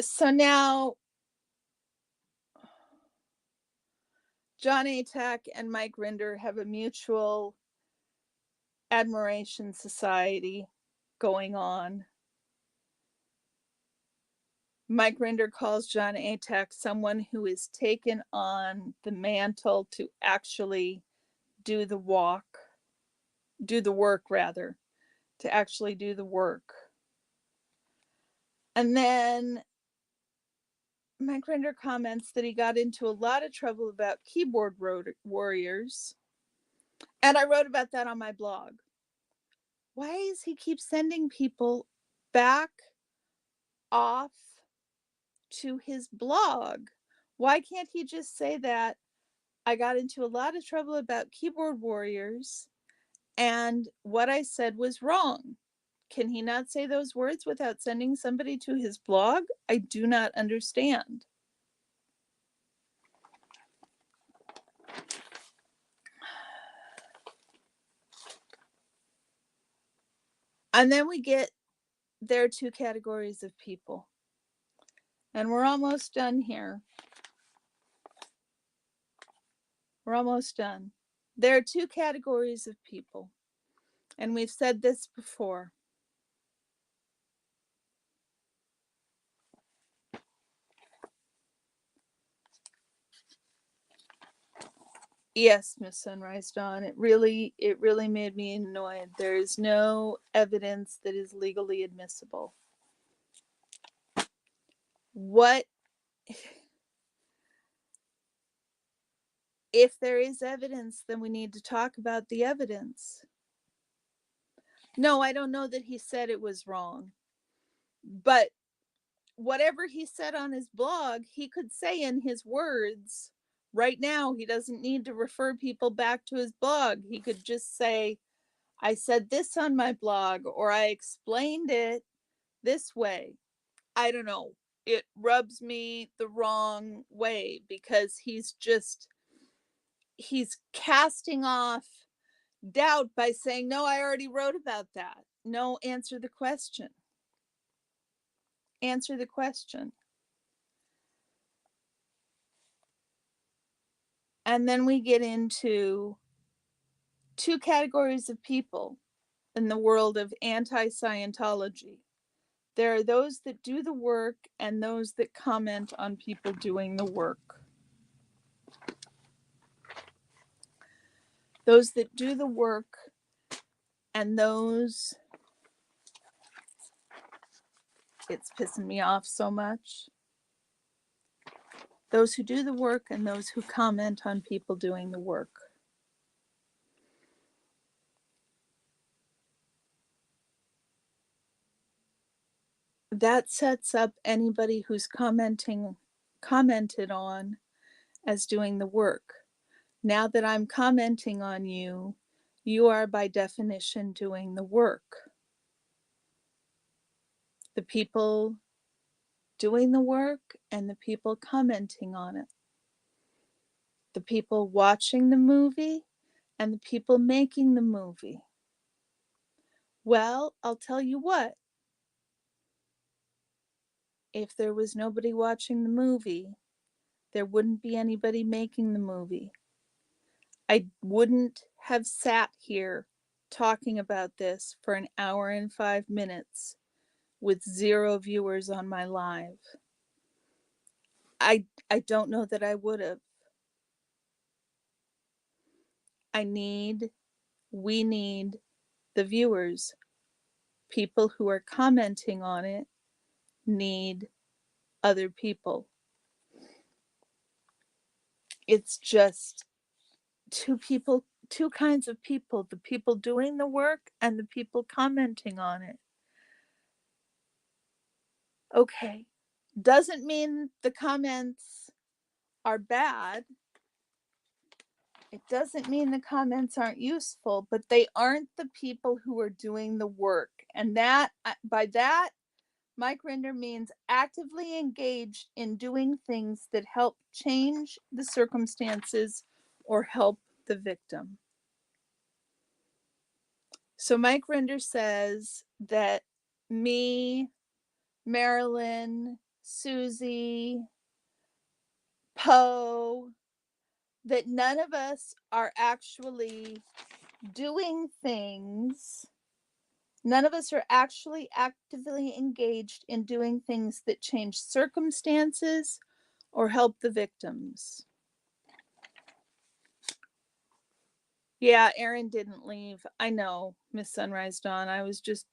So now Jon Atak and Mike Rinder have a mutual admiration society going on. Mike Rinder calls Jon Atak someone who has taken on the mantle to actually do the work, to actually do the work. And then Mike Rinder comments that he got into a lot of trouble about keyboard warriors. And I wrote about that on my blog. Why does he keep sending people back off to his blog? Why can't he just say that I got into a lot of trouble about keyboard warriors and what I said was wrong? Can he not say those words without sending somebody to his blog? I do not understand. And then we get, there are two categories of people. And we're almost done here. We're almost done. There are two categories of people. And we've said this before. Yes, Miss Sunrise Dawn, it really made me annoyed. There is no evidence that is legally admissible. What if there is evidence, then we need to talk about the evidence. No, I don't know that he said it was wrong. But whatever he said on his blog, he could say in his words right now. He doesn't need to refer people back to his blog. He could just say, I said this on my blog, or I explained it this way. I don't know. It rubs me the wrong way because he's casting off doubt by saying, no, I already wrote about that. No, answer the question. Answer the question. And then we get into two categories of people in the world of anti-Scientology. There are those that do the work and those that comment on people doing the work. Those that do the work and those, it's pissing me off so much. those who do the work and those who comment on people doing the work. That sets up anybody who's commented on as doing the work. Now that I'm commenting on you, you are by definition doing the work. The people doing the work and the people commenting on it. The people watching the movie and the people making the movie. Well, I'll tell you what. If there was nobody watching the movie, there wouldn't be anybody making the movie. I wouldn't have sat here talking about this for an hour and 5 minutes with 0 viewers on my live. I don't know that I would have. We need the viewers. People who are commenting on it need other people. It's just two kinds of people, the people doing the work and the people commenting on it. Okay. Doesn't mean the comments are bad. It doesn't mean the comments aren't useful, but they aren't the people who are doing the work. And by that, Mike Rinder means actively engaged in doing things that help change the circumstances or help the victim. So Mike Rinder says that me, Marilyn, Susie, Poe, that none of us are actually doing things. None of us are actually actively engaged in doing things that change circumstances or help the victims. Yeah, Aaron didn't leave. I know, Miss Sunrise Dawn. I was just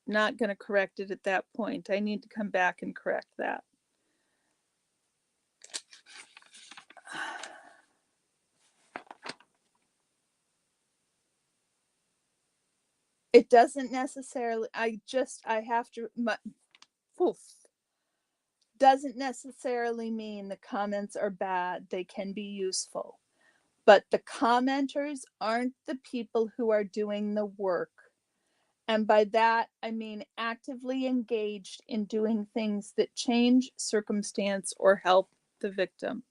not going to correct it at that point. I need to come back and correct that. It doesn't necessarily, doesn't necessarily mean the comments are bad. They can be useful. But the commenters aren't the people who are doing the work. And by that, I mean actively engaged in doing things that change circumstance or help the victim.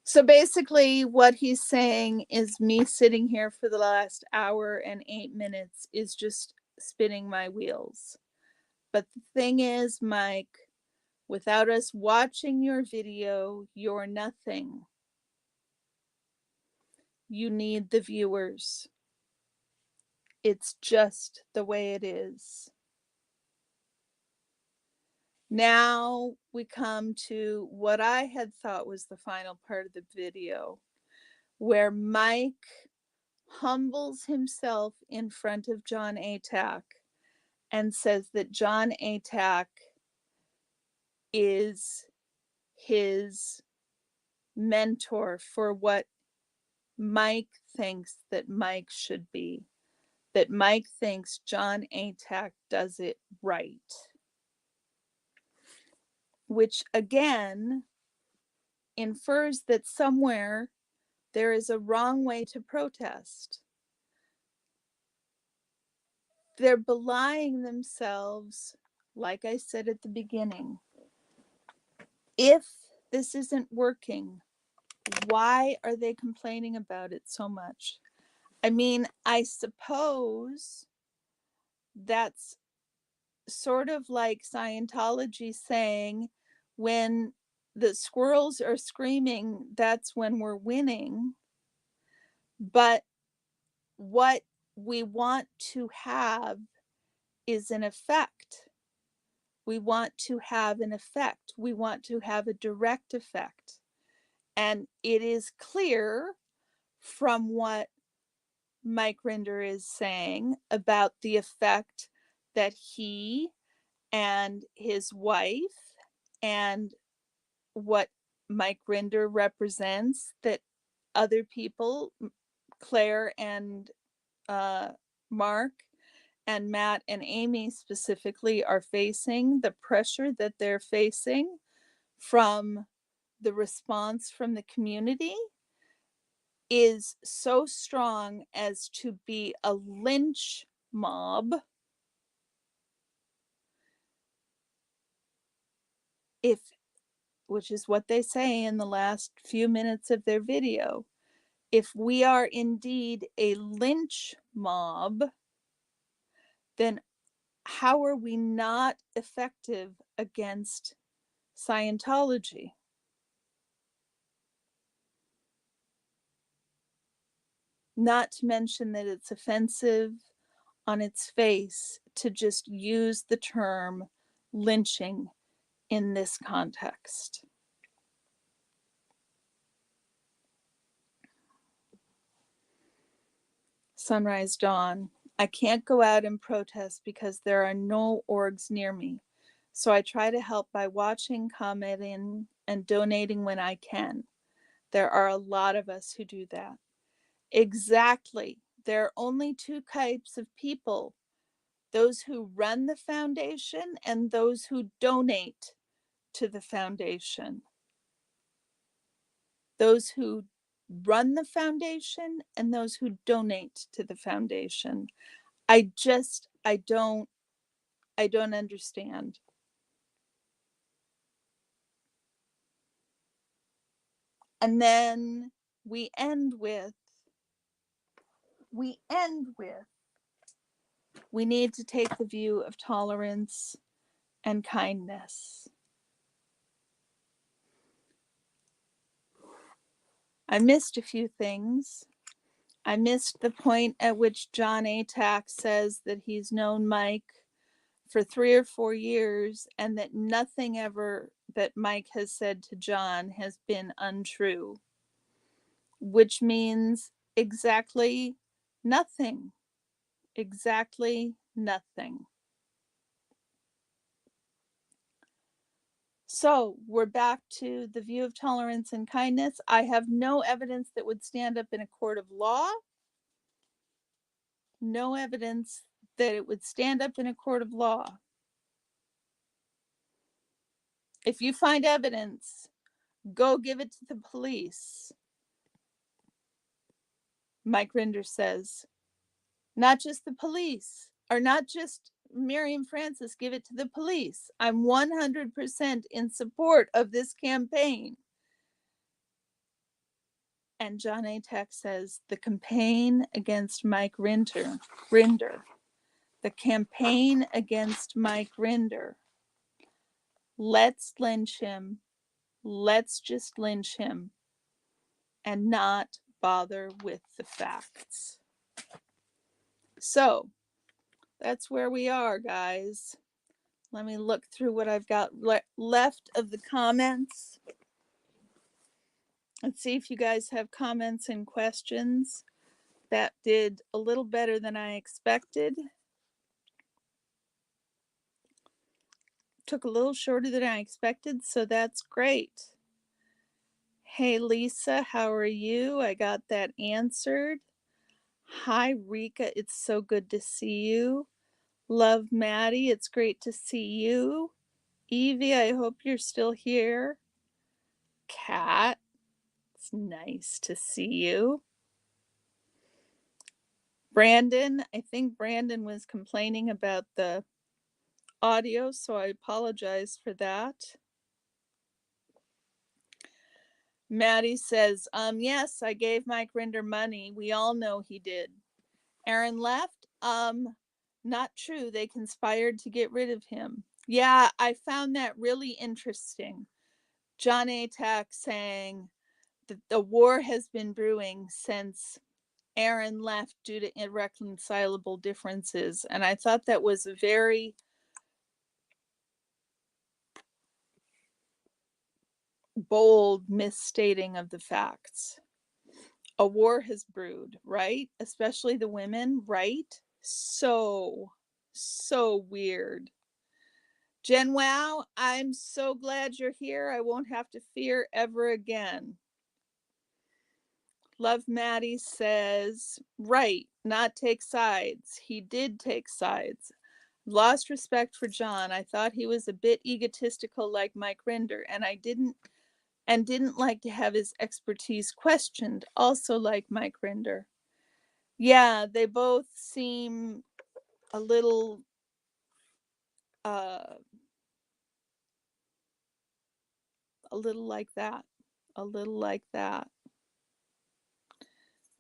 So basically, what he's saying is me sitting here for the last hour and 8 minutes is just spinning my wheels. But the thing is, Mike, without us watching your video, you're nothing. You need the viewers. It's just the way it is. Now we come to what I had thought was the final part of the video, where Mike humbles himself in front of Jon Atak and says that Jon Atak is his mentor for what Mike thinks that Mike should be, that Mike thinks Jon Atak does it right. Which again infers that somewhere there is a wrong way to protest. They're belying themselves, like I said at the beginning. If this isn't working, why are they complaining about it so much? I mean, I suppose that's sort of like Scientology saying when the squirrels are screaming, that's when we're winning. But what we want to have is an effect. We want to have an effect. We want to have a direct effect. And it is clear from what Mike Rinder is saying about the effect that he and his wife and what Mike Rinder represents, that other people, Claire and Mark and Matt and Amy specifically, are facing, the pressure that they're facing from the response from the community is so strong as to be a lynch mob, if, which is what they say in the last few minutes of their video. If we are indeed a lynch mob, then how are we not effective against Scientology? Not to mention that it's offensive on its face to just use the term lynching in this context. Sunrise Dawn. I can't go out and protest because there are no orgs near me. So I try to help by watching, commenting, and donating when I can. There are a lot of us who do that. Exactly. There are only two types of people: those who run the foundation and those who donate to the foundation. Those who run the foundation and those who donate to the foundation. I don't understand. And then we end with we need to take the view of tolerance and kindness. I missed a few things. I missed the point at which Jon Atak says that he's known Mike for 3 or 4 years and that nothing ever that Mike has said to Jon has been untrue, which means exactly nothing. Exactly nothing. So we're back to the view of tolerance and kindness. I have no evidence that would stand up in a court of law. No evidence that it would stand up in a court of law. If you find evidence, go give it to the police. Mike Rinder says, not just the police, or not just Miriam Francis, give it to the police. I'm 100% in support of this campaign. And Jon Atak says the campaign against Mike Rinder, the campaign against Mike Rinder. Let's lynch him. Let's just lynch him and not bother with the facts. So that's where we are, guys. Let me look through what I've got left of the comments. Let's see if you guys have comments and questions. That did a little better than I expected. Took a little shorter than I expected, so that's great. Hey, Lisa, how are you? I got that answered. Hi, Rika. It's so good to see you. Love, Maddie. It's great to see you. Evie, I hope you're still here. Kat, it's nice to see you. Brandon, I think Brandon was complaining about the audio, so I apologize for that. Maddie says, yes, I gave Mike Rinder money. We all know he did. Aaron left. Not true. They conspired to get rid of him. Yeah, I found that really interesting. Jon Atak saying that the war has been brewing since Aaron left due to irreconcilable differences. And I thought that was a very bold misstating of the facts. A war has brewed, right? Especially the women, right? So weird. Jen Wow, I'm so glad you're here. I won't have to fear ever again. Love Maddie says, right, not take sides. He did take sides. Lost respect for John. I thought he was a bit egotistical like Mike Rinder, and didn't like to have his expertise questioned, also like Mike Rinder. Yeah, they both seem a little uh a little like that. A little like that.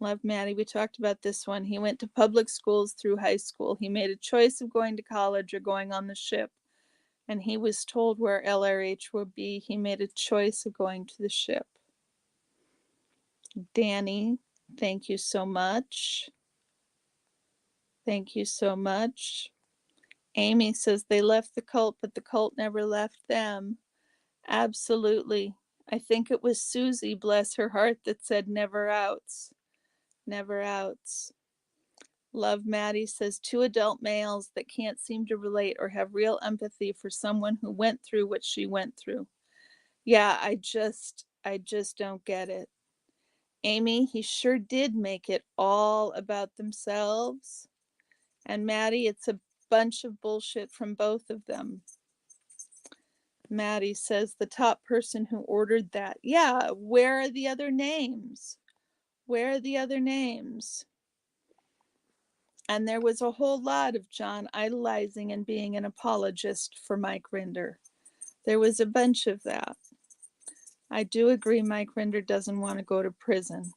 Love Maddie. We talked about this one. He went to public schools through high school. He made a choice of going to college or going on the ship. And he was told where LRH would be. He made a choice of going to the ship. Danny, thank you so much. Thank you so much. Amy says they left the cult, but the cult never left them. Absolutely. I think it was Susie, bless her heart, that said never outs. Never outs. Love Maddie says 2 adult males that can't seem to relate or have real empathy for someone who went through what she went through. Yeah, I just don't get it. Amy, he sure did make it all about themselves. And Maddie, it's a bunch of bullshit from both of them. Maddie says the top person who ordered that. Yeah, where are the other names? Where are the other names? And there was a whole lot of John idolizing and being an apologist for Mike Rinder. There was a bunch of that. I do agree Mike Rinder doesn't want to go to prison.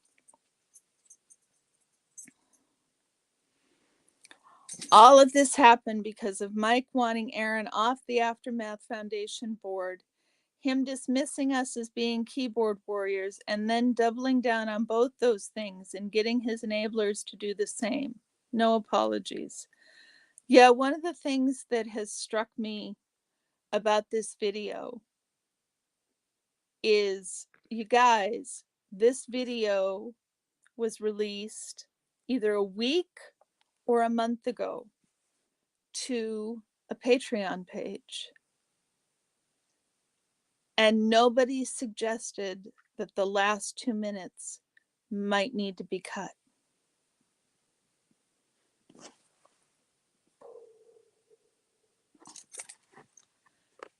All of this happened because of Mike wanting Aaron off the Aftermath Foundation board, him dismissing us as being keyboard warriors, and then doubling down on both those things and getting his enablers to do the same. No apologies. Yeah, one of the things that has struck me about this video is, you guys, this video was released either a week or a month ago to a Patreon page. And nobody suggested that the last 2 minutes might need to be cut.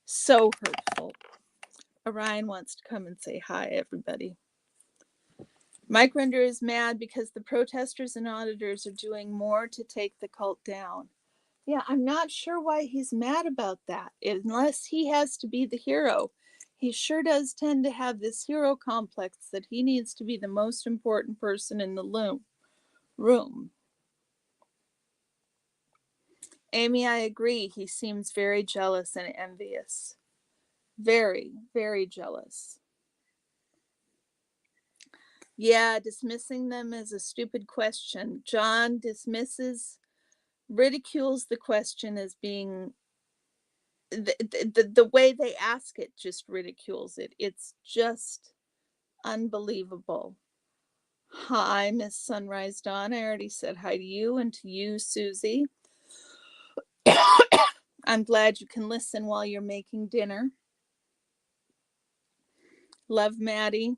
So hurtful. Orion wants to come and say hi, everybody. Mike Rinder is mad because the protesters and auditors are doing more to take the cult down. Yeah, I'm not sure why he's mad about that, unless he has to be the hero. He sure does tend to have this hero complex that he needs to be the most important person in the room. Amy, I agree. He seems very jealous and envious. Very, very jealous. Yeah, dismissing them as a stupid question. John ridicules the question as being the way they ask it, just ridicules it. It's just unbelievable. Hi, Miss Sunrise Dawn. I already said hi to you and to you, Susie. I'm glad you can listen while you're making dinner. Love, Maddie.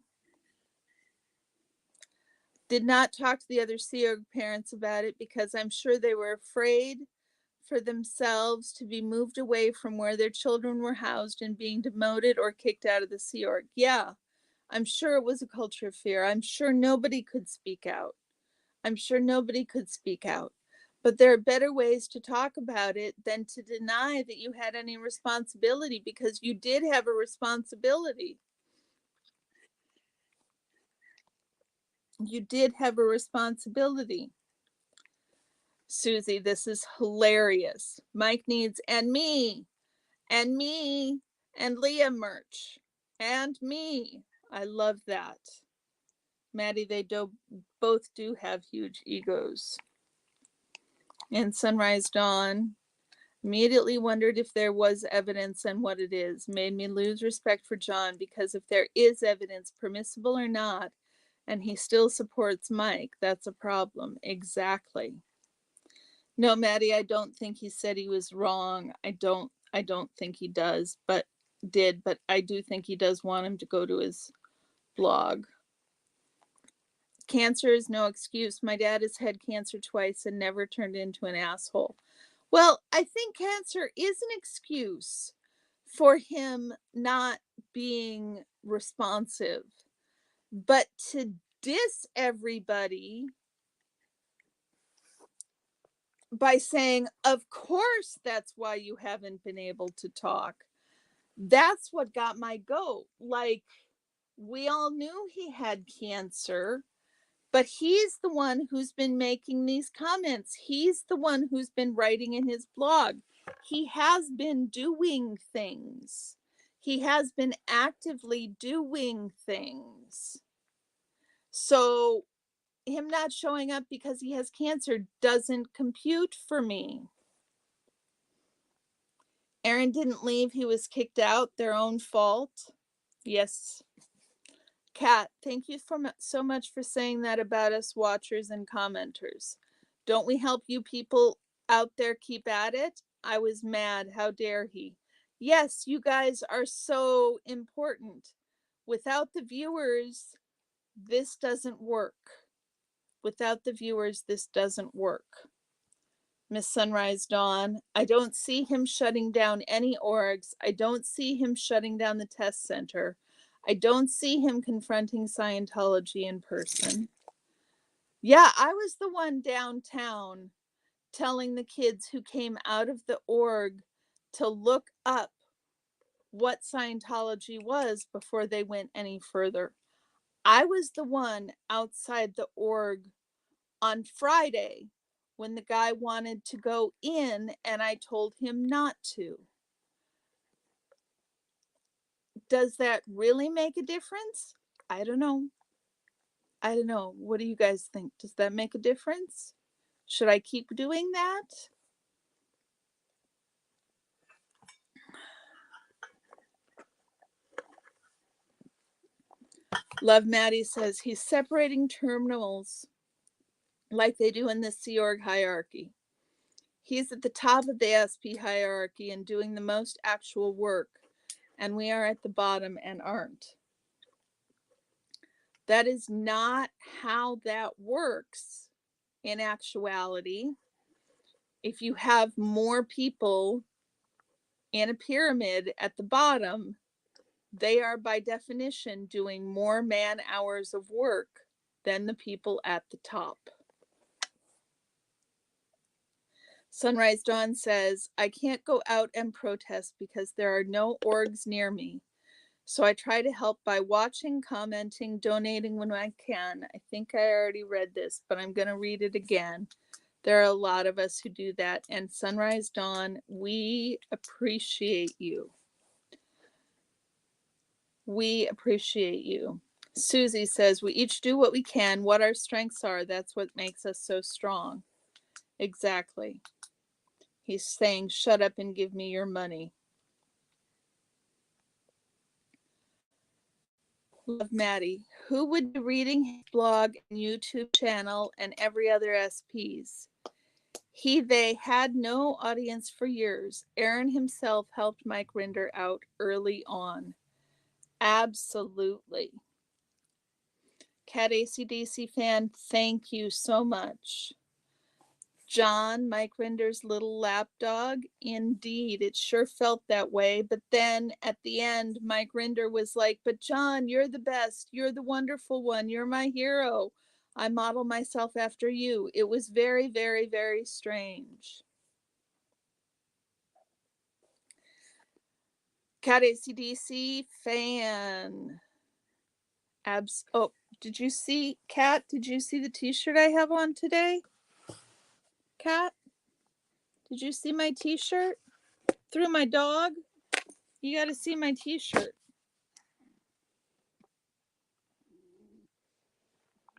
Did not talk to the other Sea Org parents about it because I'm sure they were afraid for themselves to be moved away from where their children were housed and being demoted or kicked out of the Sea Org. Yeah, I'm sure it was a culture of fear. I'm sure nobody could speak out. But there are better ways to talk about it than to deny that you had any responsibility, because you did have a responsibility. You did have a responsibility. Susie, this is hilarious. Mike needs, and me, and Leah merch, and me. I love that. Maddie, they both do have huge egos. And Sunrise Dawn, immediately wondered if there was evidence and what it is. Made me lose respect for John, because if there is evidence, permissible or not, and he still supports Mike, that's a problem. Exactly. No, Maddie, I don't think he said he was wrong. I I don't think he does, but I do think he does want him to go to his blog. Cancer is no excuse. My dad has had cancer twice and never turned into an asshole. Well, I think cancer is an excuse for him not being responsive. But to diss everybody by saying, of course, that's why you haven't been able to talk, that's what got my goat. Like, we all knew he had cancer, but he's the one who's been making these comments. He's the one who's been writing in his blog. He has been doing things. He has been actively doing things. So him not showing up because he has cancer doesn't compute for me. Aaron didn't leave. He was kicked out. Their own fault. Yes. Kat, thank you so much for saying that about us watchers and commenters. Don't we help you people out there keep at it? I was mad. How dare he? Yes, you guys are so important. Without the viewers, this doesn't work. Without the viewers, this doesn't work. Miss Sunrise Dawn, I don't see him shutting down any orgs. I don't see him shutting down the test center. I don't see him confronting Scientology in person. Yeah, I was the one downtown telling the kids who came out of the org to look up what Scientology was before they went any further. I was the one outside the org on Friday when the guy wanted to go in and I told him not to. Does that really make a difference? I don't know. I don't know. What do you guys think? Does that make a difference? Should I keep doing that? Love Maddie says he's separating terminals like they do in the Sea Org hierarchy. He's at the top of the SP hierarchy and doing the most actual work, and we are at the bottom and aren't. That is not how that works in actuality. If you have more people in a pyramid at the bottom, they are by definition doing more man hours of work than the people at the top. Sunrise Dawn says, I can't go out and protest because there are no orgs near me. So I try to help by watching, commenting, donating when I can. I think I already read this, but I'm going to read it again. There are a lot of us who do that. And Sunrise Dawn, we appreciate you. We appreciate you. Susie says, we each do what we can, what our strengths are. That's what makes us so strong. Exactly. He's saying, shut up and give me your money. Love Maddie. Who would be reading his blog and YouTube channel and every other SPs? They had no audience for years. Aaron himself helped Mike Rinder out early on. Absolutely. Cat ACDC fan, thank you so much. John, Mike Rinder's little lapdog, indeed, it sure felt that way. But then at the end, Mike Rinder was like, but John, you're the best. You're the wonderful one. You're my hero. I model myself after you. It was very, very, very strange. Cat ACDC fan. Oh, did you see, Cat? Did you see the t-shirt I have on today? Cat? Did you see my t-shirt? Through my dog? You got to see my t-shirt.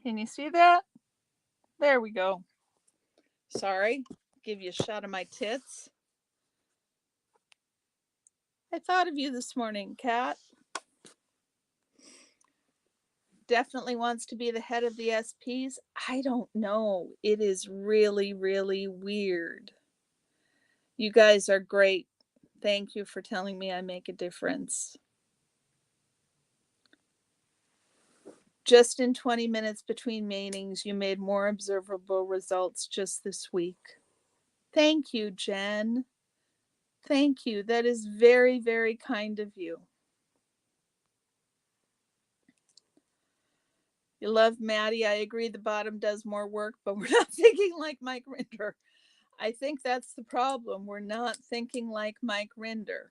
Can you see that? There we go. Sorry. Give you a shot of my tits. I thought of you this morning, Kat. Definitely wants to be the head of the SPs. I don't know. It is really, really weird. You guys are great. Thank you for telling me I make a difference. Just in 20 minutes between meetings, you made more observable results just this week. Thank you, Jen. Thank you. That is very, very kind of you. You love Maddie. I agree the bottom does more work, but we're not thinking like Mike Rinder. I think that's the problem. We're not thinking like Mike Rinder.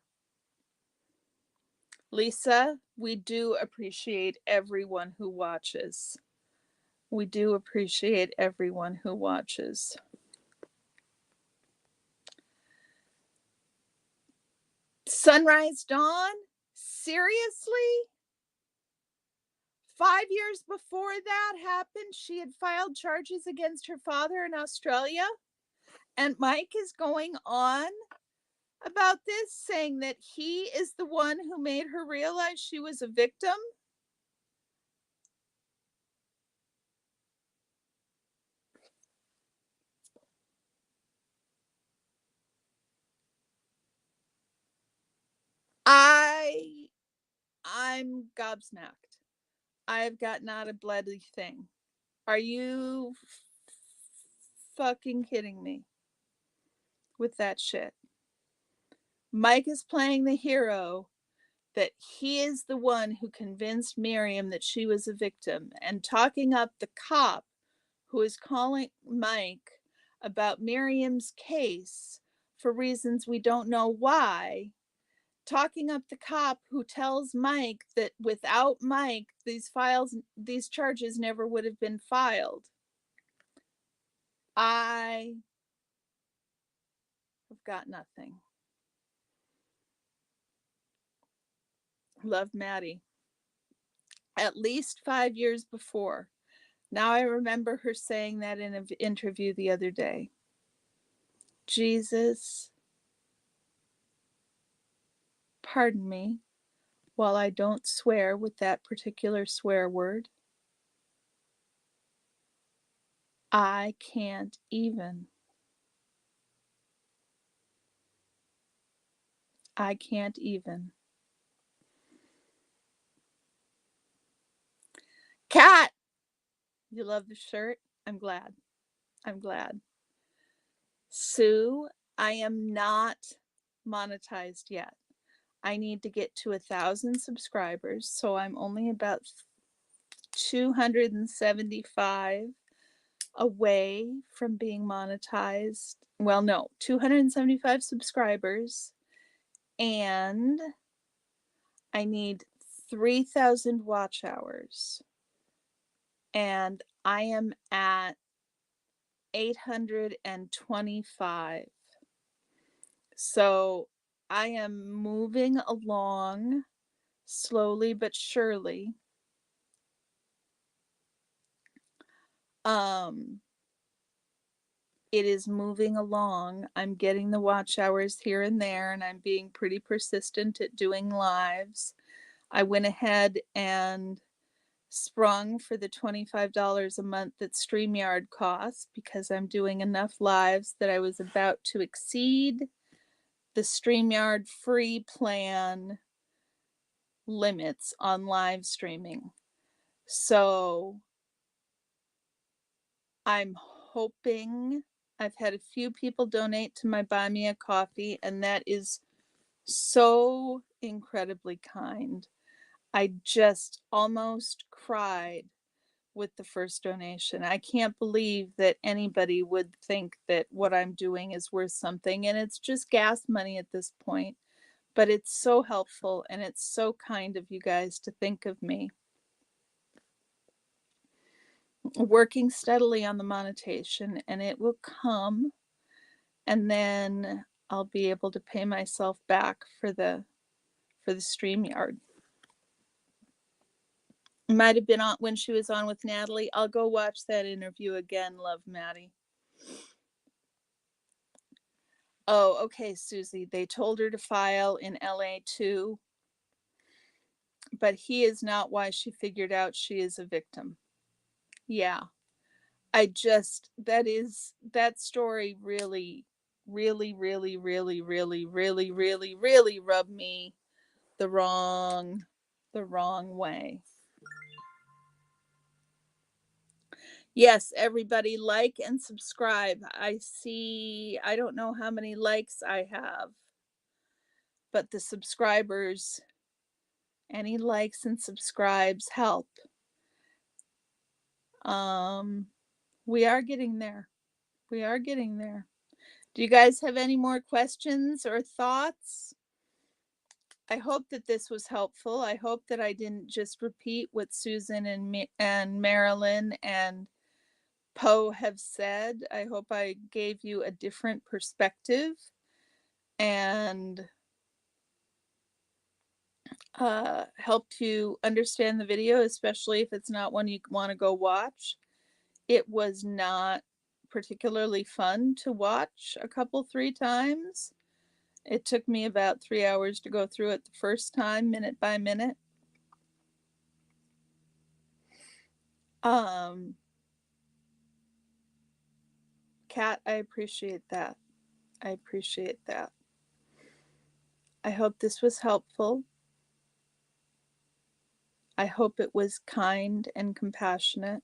Lisa, we do appreciate everyone who watches. We do appreciate everyone who watches. Sunrise Dawn? Seriously? 5 years before that happened, she had filed charges against her father in Australia. And Mike is going on about this, saying that he is the one who made her realize she was a victim. I'm gobsmacked. I've got not a bloody thing. Are you fucking kidding me with that shit? Mike is playing the hero, that he is the one who convinced Miriam that she was a victim, and talking up the cop who is calling Mike about Miriam's case for reasons we don't know why. Talking up the cop who tells Mike that without Mike, these charges never would have been filed. I have got nothing. Love Maddie. At least 5 years before. Now I remember her saying that in an interview the other day. Jesus, pardon me, while I don't swear with that particular swear word, I can't even. I can't even. Cat, you love the shirt? I'm glad. I'm glad. Sue, I am not monetized yet. I need to get to 1,000 subscribers, so I'm only about 275 away from being monetized. Well, no, 275 subscribers, and I need 3,000 watch hours. And I am at 825. So I am moving along slowly but surely. It is moving along. I'm getting the watch hours here and there, and I'm being pretty persistent at doing lives. I went ahead and sprung for the $25 a month that StreamYard costs, because I'm doing enough lives that I was about to exceed the StreamYard free plan limits on live streaming. So I'm hoping. I've had a few people donate to my Buy Me a Coffee, and that is so incredibly kind. I just almost cried with the first donation. I can't believe that anybody would think that what I'm doing is worth something, and it's just gas money at this point. But it's so helpful, and it's so kind of you guys to think of me. Working steadily on the monetization, and it will come, and then I'll be able to pay myself back for the StreamYard. It might have been on when she was on with Natalie. I'll go watch that interview again. Love, Maddie. Oh, okay, Susie. They told her to file in LA too, but he is not why she figured out she is a victim. Yeah. That story really really, really, really, really, really, really, really rubbed me the wrong way. Yes, everybody like and subscribe. I don't know how many likes I have, but the subscribers, any likes and subscribes help. Um, we are getting there. We are getting there. Do you guys have any more questions or thoughts? I hope that this was helpful. I hope that I didn't just repeat what Susan and Marilyn and Poe have said. I hope I gave you a different perspective and helped you understand the video, especially if it's not one you want to go watch. It was not particularly fun to watch a couple, 3 times. It took me about 3 hours to go through it the first time, minute by minute. Kat, I appreciate that. I appreciate that. I hope this was helpful. I hope it was kind and compassionate.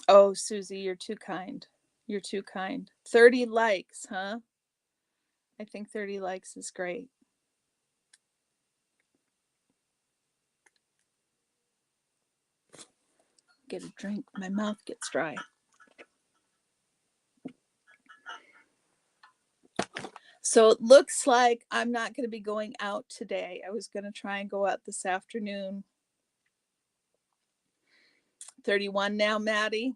Oh, Susie, you're too kind. You're too kind. 30 likes, huh? I think 30 likes is great. Get a drink. My mouth gets dry. So it looks like I'm not going to be going out today. I was going to try and go out this afternoon. 31 now, Maddie.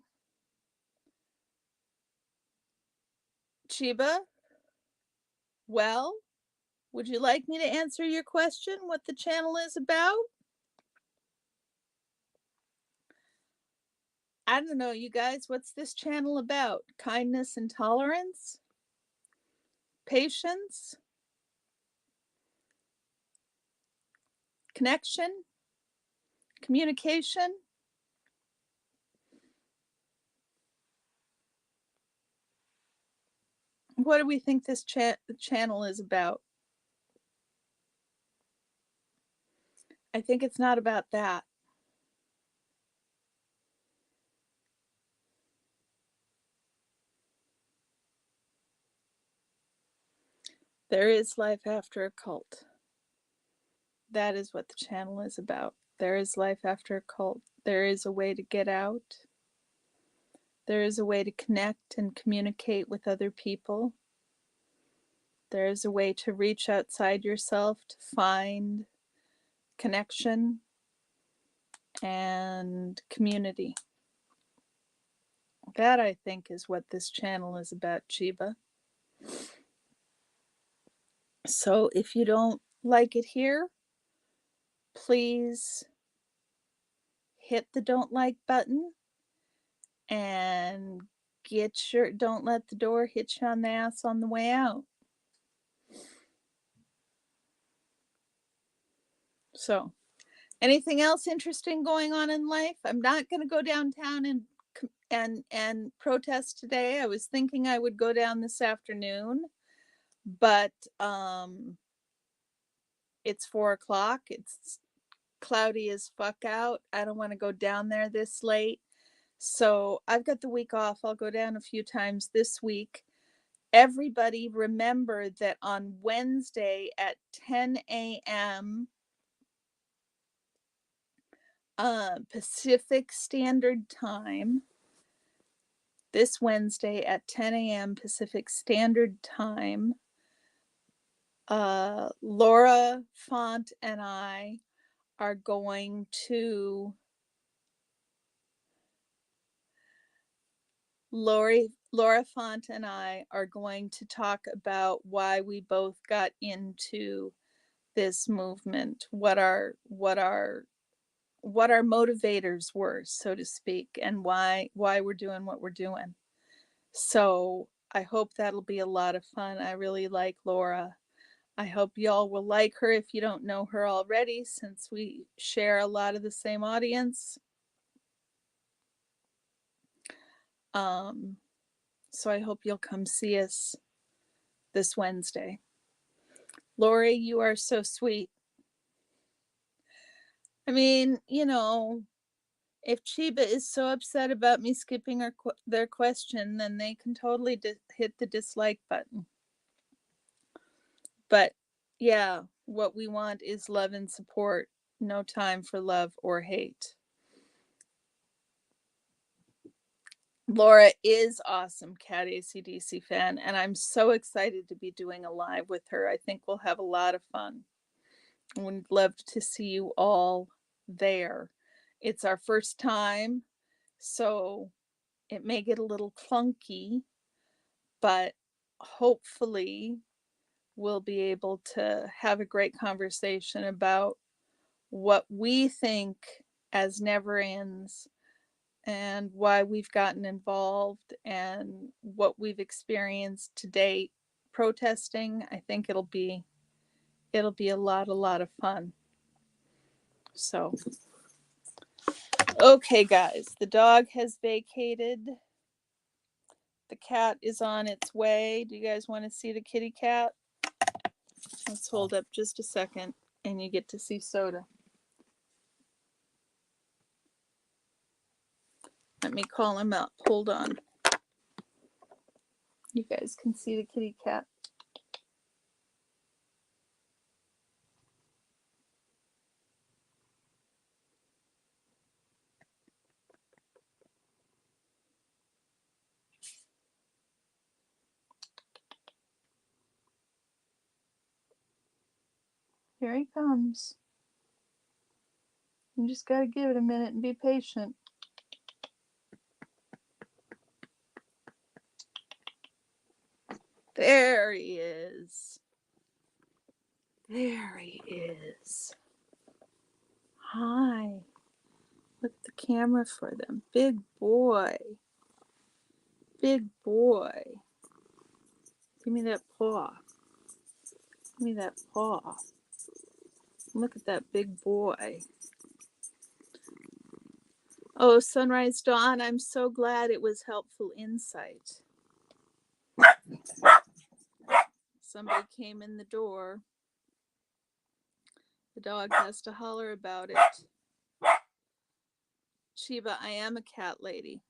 Chiba, well, would you like me to answer your question, what the channel is about? I don't know, you guys, what's this channel about? Kindness and tolerance? Patience? Connection? Communication? What do we think this channel is about? I think it's not about that. There is life after a cult. That is what the channel is about. There is life after a cult. There is a way to get out. There is a way to connect and communicate with other people. There is a way to reach outside yourself to find connection and community. That, I think, is what this channel is about, Chiba. So if you don't like it here, please hit the don't like button and don't let the door hit you on the ass on the way out. So, anything else interesting going on in life? I'm not going to go downtown and protest today. I was thinking I would go down this afternoon, but it's 4 o'clock. It's cloudy as fuck out. I don't want to go down there this late. So I've got the week off. I'll go down a few times this week. Everybody remember that on Wednesday at 10 a.m. Pacific Standard Time, this Wednesday at 10 a.m. Pacific Standard Time, Laura Font and I are going to Laura Font and I are going to talk about why we both got into this movement, what our motivators were, so to speak, and why we're doing what we're doing. So I hope that'll be a lot of fun. I really like Laura. I hope y'all will like her if you don't know her already, since we share a lot of the same audience. So I hope you'll come see us this Wednesday. Lori, you are so sweet. I mean, you know, if Chiba is so upset about me skipping their question, then they can totally hit the dislike button. But yeah, what we want is love and support. No time for love or hate. Laura is awesome, Cat ACDC fan, and I'm so excited to be doing a live with her. I think we'll have a lot of fun. Would love to see you all there. It's our first time, so it may get a little clunky, but hopefully we'll be able to have a great conversation about what we think as Never Ends and why we've gotten involved and what we've experienced to date protesting. I think it'll be a lot of fun. So, okay guys, the dog has vacated. The cat is on its way. Do you guys want to see the kitty cat? Let's hold up just a second and you get to see Soda. Let me call him up. Hold on. You guys can see the kitty cat. Here he comes. You just gotta give it a minute and be patient. There he is. There he is. Hi. Look at the camera for them. Big boy. Big boy. Give me that paw. Give me that paw. Look at that big boy. Oh, Sunrise Dawn, I'm so glad it was helpful insight. Somebody came in the door. The dog has to holler about it. Chiba, I am a cat lady.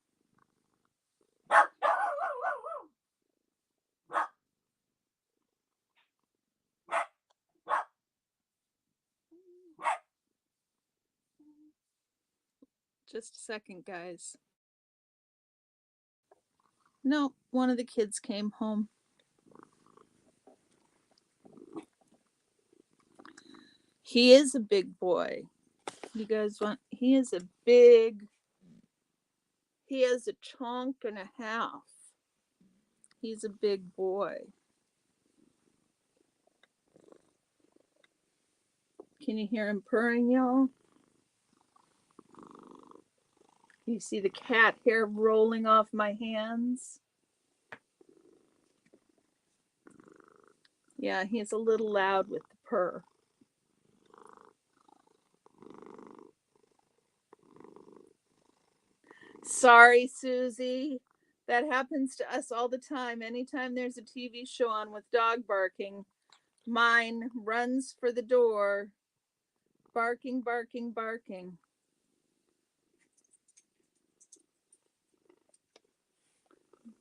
Just a second, guys. No, one of the kids came home. He is a big boy. You guys want, he is a big, he has a chunk and a half. He's a big boy. Can you hear him purring, y'all? You see the cat hair rolling off my hands? Yeah, he's a little loud with the purr. Sorry, Susie. That happens to us all the time. Anytime there's a TV show on with dog barking, mine runs for the door, barking, barking, barking.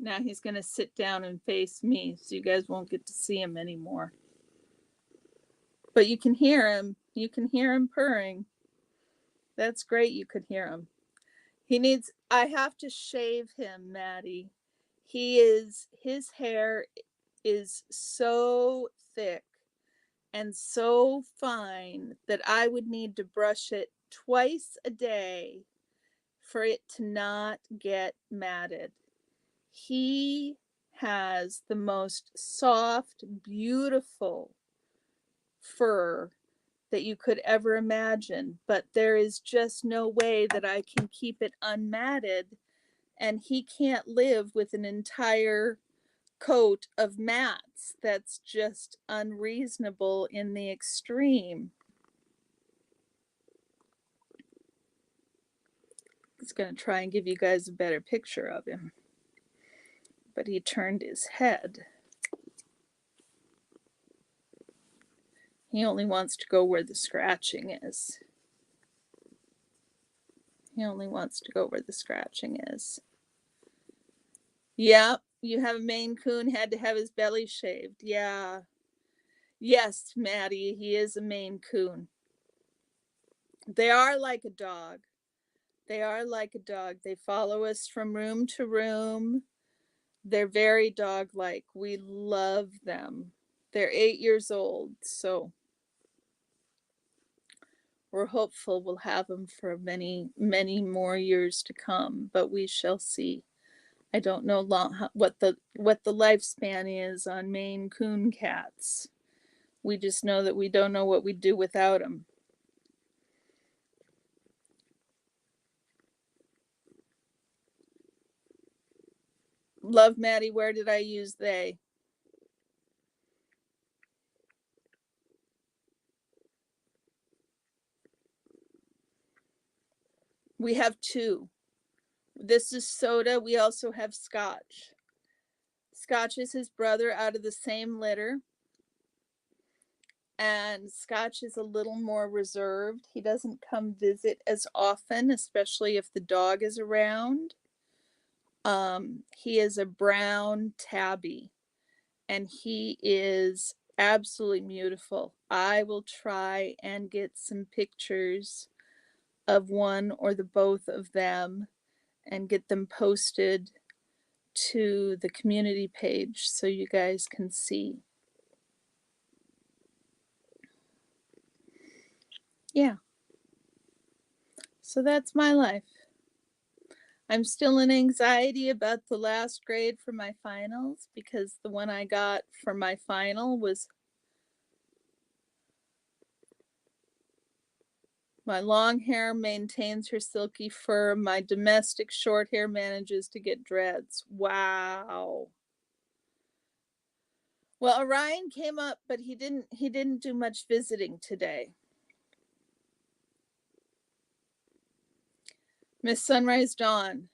Now he's going to sit down and face me, so you guys won't get to see him anymore. But you can hear him. You can hear him purring. That's great. You could hear him. I have to shave him, Maddie. His hair is so thick and so fine that I would need to brush it twice a day for it to not get matted. He has the most soft, beautiful fur that you could ever imagine, but there is just no way that I can keep it unmatted, and he can't live with an entire coat of mats. That's just unreasonable in the extreme. It's going to try and give you guys a better picture of him. but he turned his head. He only wants to go where the scratching is. He only wants to go where the scratching is. Yeah, you have a Maine Coon, had to have his belly shaved. Yeah. Yes, Maddie, he is a Maine Coon. They are like a dog. They are like a dog. They follow us from room to room. They're very dog-like. We love them. They're 8 years old, so we're hopeful we'll have them for many, many more years to come, but we shall see. I don't know what the lifespan is on Maine Coon cats. We just know that we don't know what we'd do without them. Love Maddie, where did I use they? We have two. This is soda. We also have Scotch. Scotch is his brother out of the same litter. And Scotch is a little more reserved. He doesn't come visit as often, especially if the dog is around. He is a brown tabby, and he is absolutely beautiful. I will try and get some pictures of one or the both of them and get them posted to the community page so you guys can see. Yeah. So that's my life. I'm still in anxiety about the last grade for my finals because the one I got for my final was my long hair maintains her silky fur. My domestic short hair manages to get dreads. Wow. Well, Orion came up, but he didn't do much visiting today. Miss Sunrise Dawn.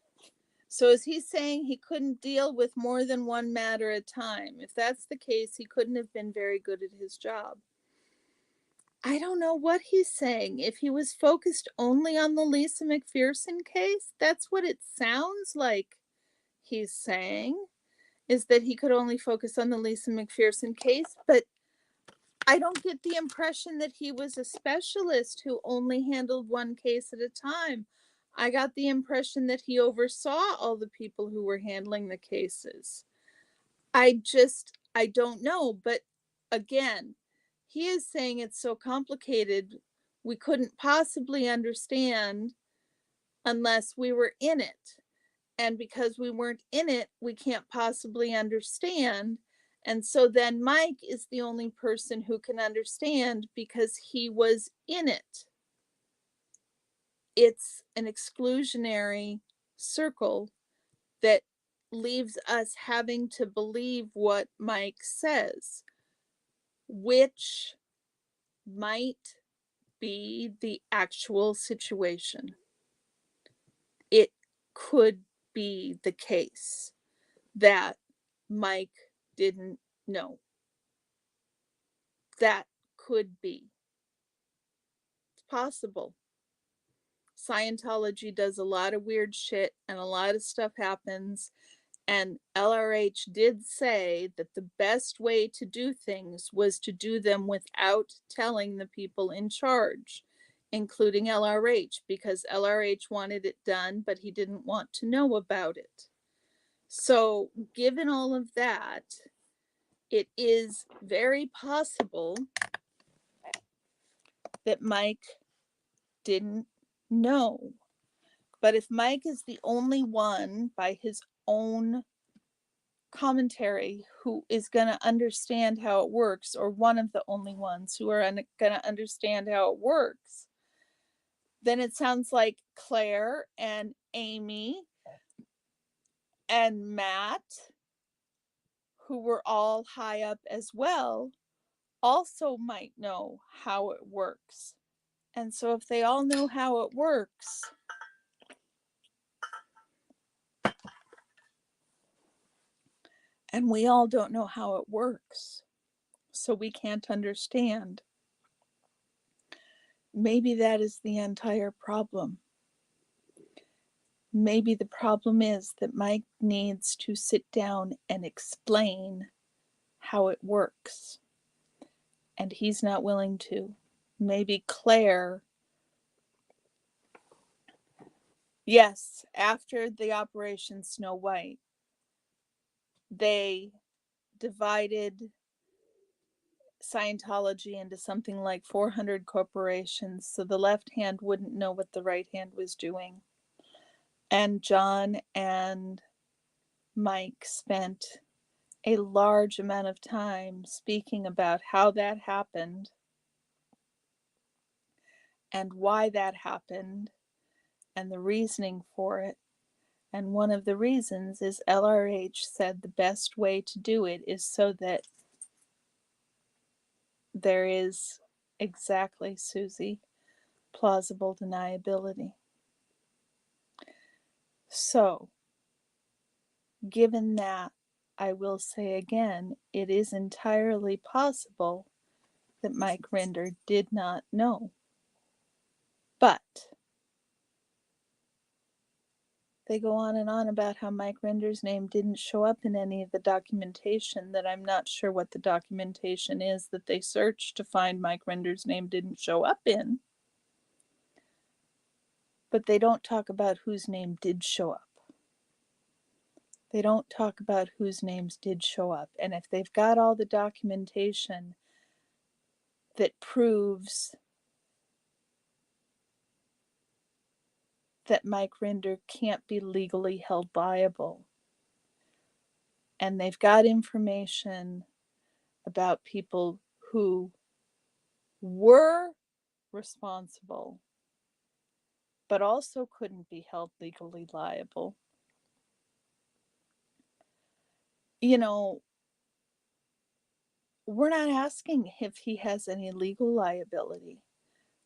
So is he saying he couldn't deal with more than one matter at a time? If that's the case, he couldn't have been very good at his job. I don't know what he's saying. If he was focused only on the Lisa McPherson case, that's what it sounds like he's saying, is that he could only focus on the Lisa McPherson case. But I don't get the impression that he was a specialist who only handled one case at a time. I got the impression that he oversaw all the people who were handling the cases. I don't know. But again, he is saying it's so complicated, we couldn't possibly understand unless we were in it. And because we weren't in it, we can't possibly understand. And so then Mike is the only person who can understand because he was in it. It's an exclusionary circle that leaves us having to believe what Mike says, which might be the actual situation. It could be the case that Mike didn't know. That could be. It's possible. Scientology does a lot of weird shit and a lot of stuff happens. And LRH did say that the best way to do things was to do them without telling the people in charge, including LRH, because LRH wanted it done, but he didn't want to know about it. So, given all of that, it is very possible that Mike didn't know. But if Mike is the only one by his own commentary who is going to understand how it works, or one of the only ones who are going to understand how it works, then it sounds like Claire and Amy and Matt, who were all high up as well, also might know how it works. And so if they all know how it works, And we all don't know how it works, so we can't understand. Maybe that is the entire problem. Maybe the problem is that Mike needs to sit down and explain how it works, and he's not willing to. Maybe Claire, yes, after the Operation Snow White, they divided Scientology into something like 400 corporations so the left hand wouldn't know what the right hand was doing. And John and Mike spent a large amount of time speaking about how that happened and why that happened and the reasoning for it. And one of the reasons is LRH said the best way to do it is so that there is, exactly, Susie, plausible deniability. So, given that, I will say again, it is entirely possible that Mike Rinder did not know. But they go on and on about how Mike Rinder's name didn't show up in any of the documentation, that I'm not sure what the documentation is that they searched to find Mike Rinder's name didn't show up in. But they don't talk about whose name did show up. They don't talk about whose names did show up. And if they've got all the documentation that proves that Mike Rinder can't be legally held liable, and they've got information about people who were responsible but also couldn't be held legally liable, you know, we're not asking if he has any legal liability.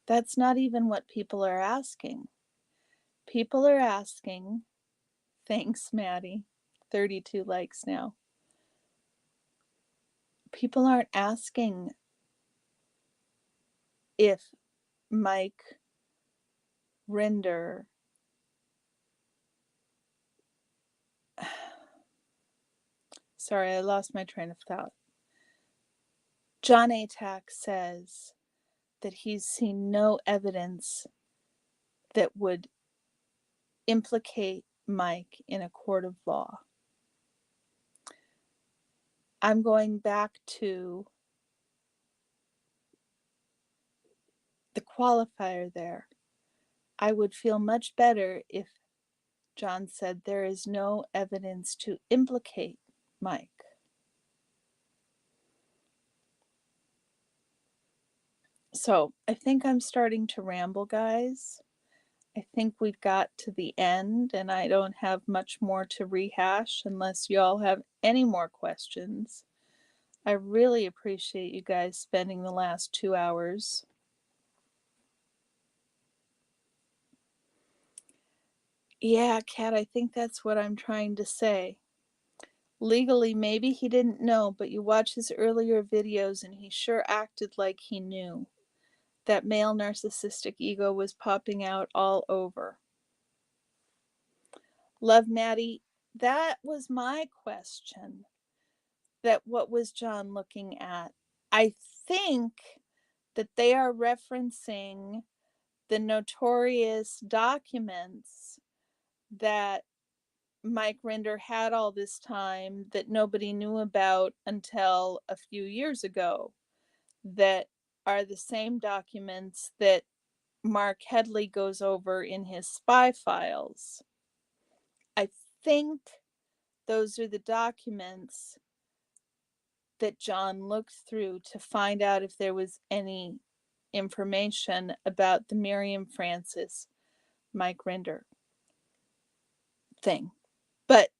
That's not even what people are asking. People are asking, thanks, Maddie, 32 likes now. People aren't asking if Mike Rinder sorry, I lost my train of thought. Jon Atak says that he's seen no evidence that would implicate Mike in a court of law. I'm going back to the qualifier there. I would feel much better if John said there is no evidence to implicate Mike. So I think I'm starting to ramble, guys. I think we've got to the end, and I don't have much more to rehash unless y'all have any more questions. I really appreciate you guys spending the last 2 hours. Yeah, Kat, I think that's what I'm trying to say. Legally, maybe he didn't know, but you watch his earlier videos and he sure acted like he knew. That male narcissistic ego was popping out all over. Love Maddie, that was my question. That what was John looking at? I think that they are referencing the notorious documents that Mike Rinder had all this time that nobody knew about until a few years ago, that are the same documents that Mark Headley goes over in his spy files. I think those are the documents that John looked through to find out if there was any information about the Miriam Francis Mike Rinder thing. But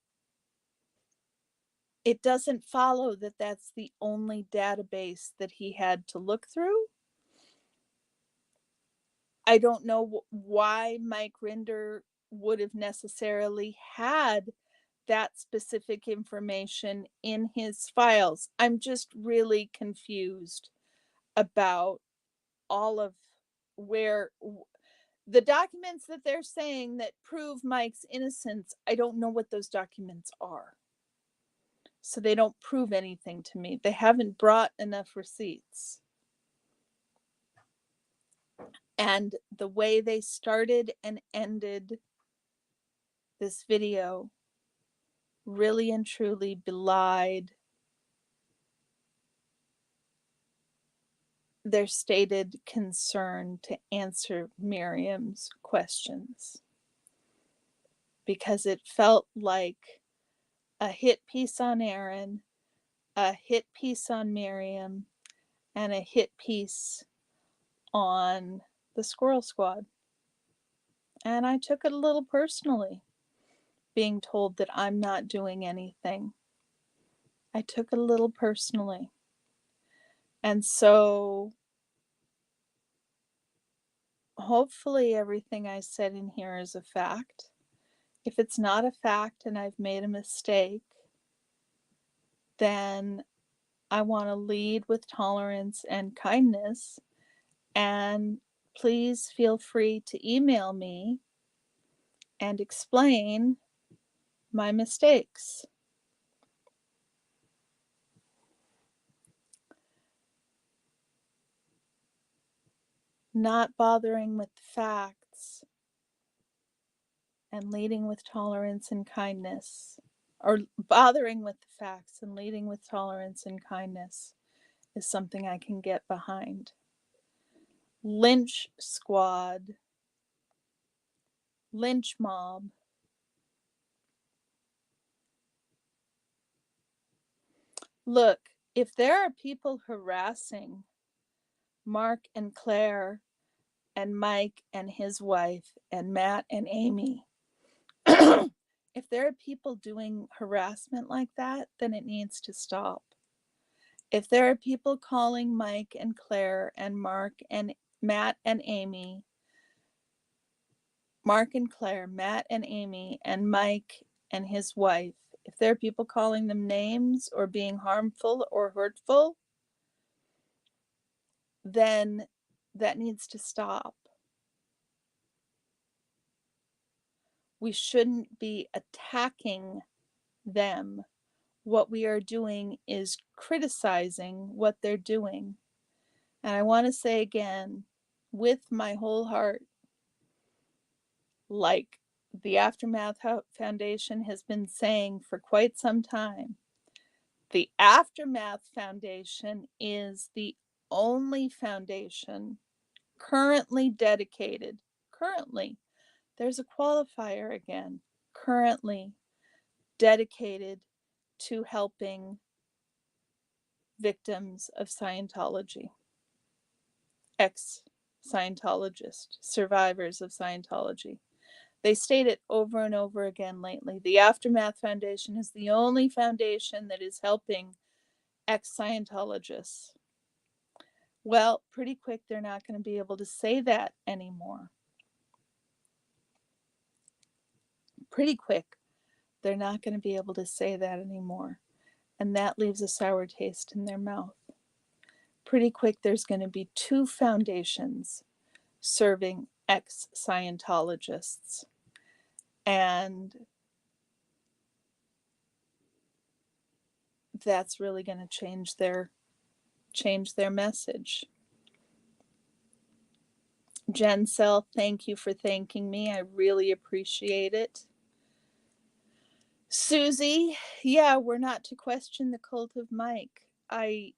it doesn't follow that that's the only database that he had to look through. I don't know why Mike Rinder would have necessarily had that specific information in his files. I'm just really confused about all of where the documents that they're saying that prove Mike's innocence. I don't know what those documents are. So they don't prove anything to me. They haven't brought enough receipts. And the way they started and ended this video really and truly belied their stated concern to answer Miriam's questions, because it felt like a hit piece on Aaron, a hit piece on Miriam, and a hit piece on the Squirrel Squad. And I took it a little personally, being told that I'm not doing anything. I took it a little personally. And so hopefully everything I said in here is a fact. If it's not a fact and I've made a mistake, then I want to lead with tolerance and kindness. And please feel free to email me and explain my mistakes. Not bothering with the facts and leading with tolerance and kindness, or bothering with the facts and leading with tolerance and kindness, is something I can get behind. Lynch squad, lynch mob. Look, if there are people harassing Mark and Claire and Mike and his wife and Matt and Amy, if there are people doing harassment like that, then it needs to stop. If there are people calling Mike and Claire and Mark and Matt and Amy, Mark and Claire, Matt and Amy, and Mike and his wife, if there are people calling them names or being harmful or hurtful, then that needs to stop. We shouldn't be attacking them. What we are doing is criticizing what they're doing. And I want to say again, with my whole heart, like the Aftermath Foundation has been saying for quite some time, the Aftermath Foundation is the only foundation currently dedicated, there's a qualifier again, currently dedicated to helping victims of Scientology, ex-Scientologists, survivors of Scientology. They state it over and over again lately. The Aftermath Foundation is the only foundation that is helping ex-Scientologists. Well, pretty quick, they're not going to be able to say that anymore. Pretty quick, they're not going to be able to say that anymore. And that leaves a sour taste in their mouth. Pretty quick, there's going to be two foundations serving ex-Scientologists. And that's really going to change their message. Jen Sell, thank you for thanking me. I really appreciate it. Susie, yeah, we're not to question the cult of Mike. I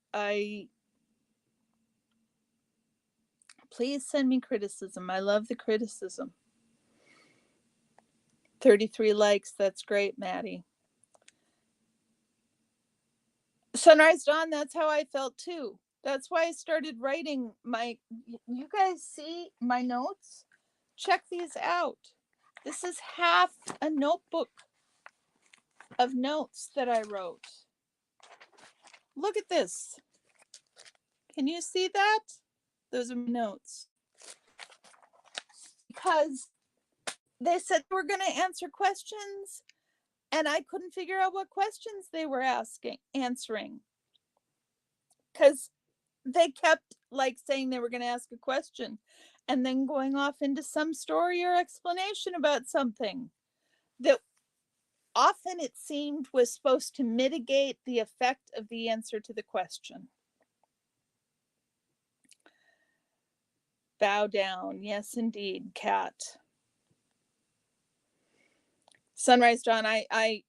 please send me criticism. I love the criticism. 33 likes, that's great, Maddie. Sunrise Dawn, that's how I felt too. That's why I started writing my, you guys see my notes? Check these out. This is half a notebook of notes that I wrote. Look at this. Can you see that? Those are my notes. Because they said we're going to answer questions, And I couldn't figure out what questions they were answering. Because they kept like saying they were going to ask a question and then going off into some story or explanation about something that often it seemed was supposed to mitigate the effect of the answer to the question. Bow down. Yes, indeed, Kat. Sunrise John, I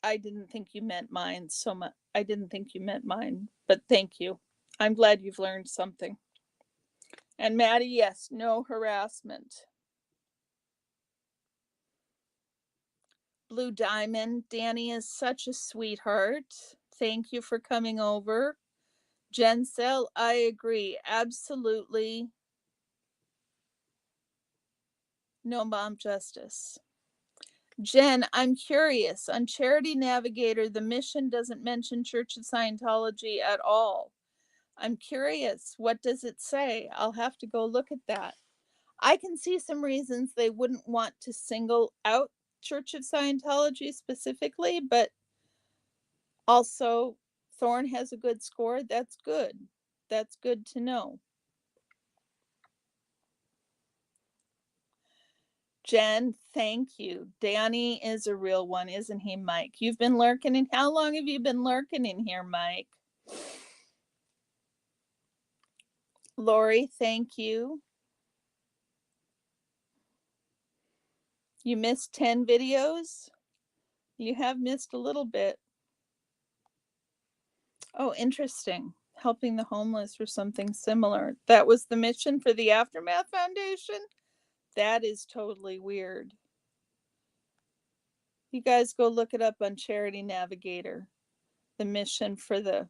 didn't think you meant mine so much. I didn't think you meant mine, but thank you. I'm glad you've learned something. And Maddie, yes, no harassment. Blue Diamond, Danny is such a sweetheart. Thank you for coming over. Jen Sell, I agree. Absolutely. No mom justice. Jen, I'm curious. On Charity Navigator, the mission doesn't mention Church of Scientology at all. I'm curious. What does it say? I'll have to go look at that. I can see some reasons they wouldn't want to single out Church of Scientology specifically, but also Thorne has a good score. That's good. That's good to know. Jen, thank you. Danny is a real one, isn't he, Mike? You've been lurking in. How long have you been lurking in here, Mike? Lori, thank you. You missed 10 videos? You have missed a little bit. Oh, interesting. Helping the homeless or something similar. That was the mission for the Aftermath Foundation? That is totally weird. You guys go look it up on Charity Navigator. The mission for the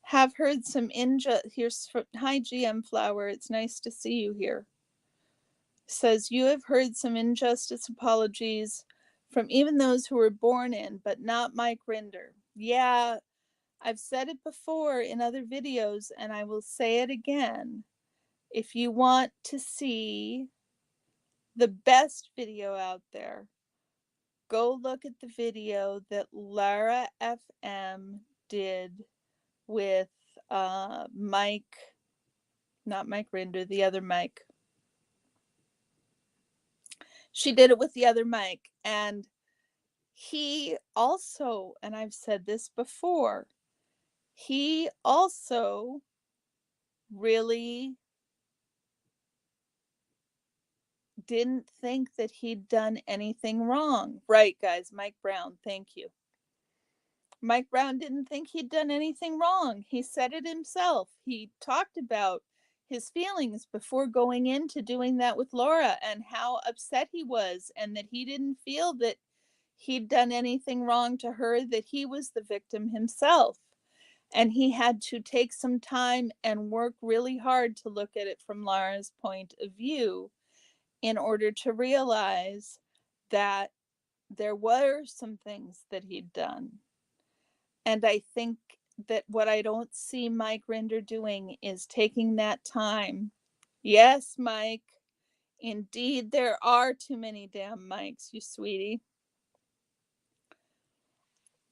have heard some here's hi GM Flower, it's nice to see you here. Says you have heard some injustice apologies from even those who were born in, but not Mike Rinder. Yeah, I've said it before in other videos and I will say it again. If you want to see the best video out there, go look at the video that Lara FM did with Mike, not Mike Rinder, the other Mike. She did it with the other Mike. And he also, and I've said this before, he also really didn't think that he'd done anything wrong. Right, guys, Mike Brown, thank you. Mike Brown didn't think he'd done anything wrong. He said it himself. He talked about his feelings before going into doing that with Laura and how upset he was, and that he didn't feel that he'd done anything wrong to her, that he was the victim himself. And he had to take some time and work really hard to look at it from Laura's point of view in order to realize that there were some things that he'd done. And I think that what I don't see Mike Rinder doing is taking that time. Yes, Mike. Indeed, there are too many damn mics, you sweetie.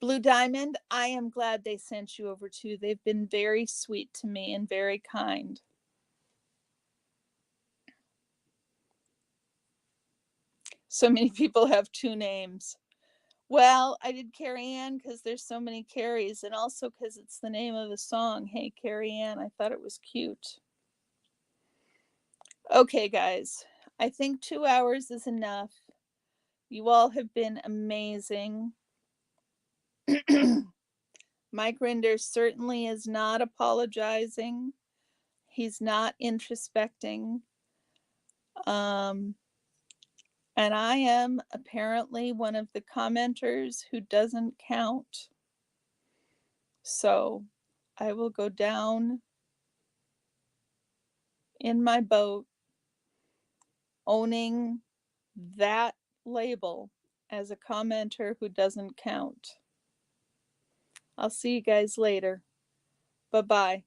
Blue Diamond, I am glad they sent you over too. They've been very sweet to me and very kind. So many people have two names. Well, I did Carrie Ann because there's so many Carries, and also because it's the name of the song. Hey, Carrie Ann, I thought it was cute. Okay, guys, I think 2 hours is enough. You all have been amazing. Mike Rinder certainly is not apologizing. He's not introspecting. And I am apparently one of the commenters who doesn't count. So I will go down in my boat owning that label as a commenter who doesn't count. I'll see you guys later. Bye-bye.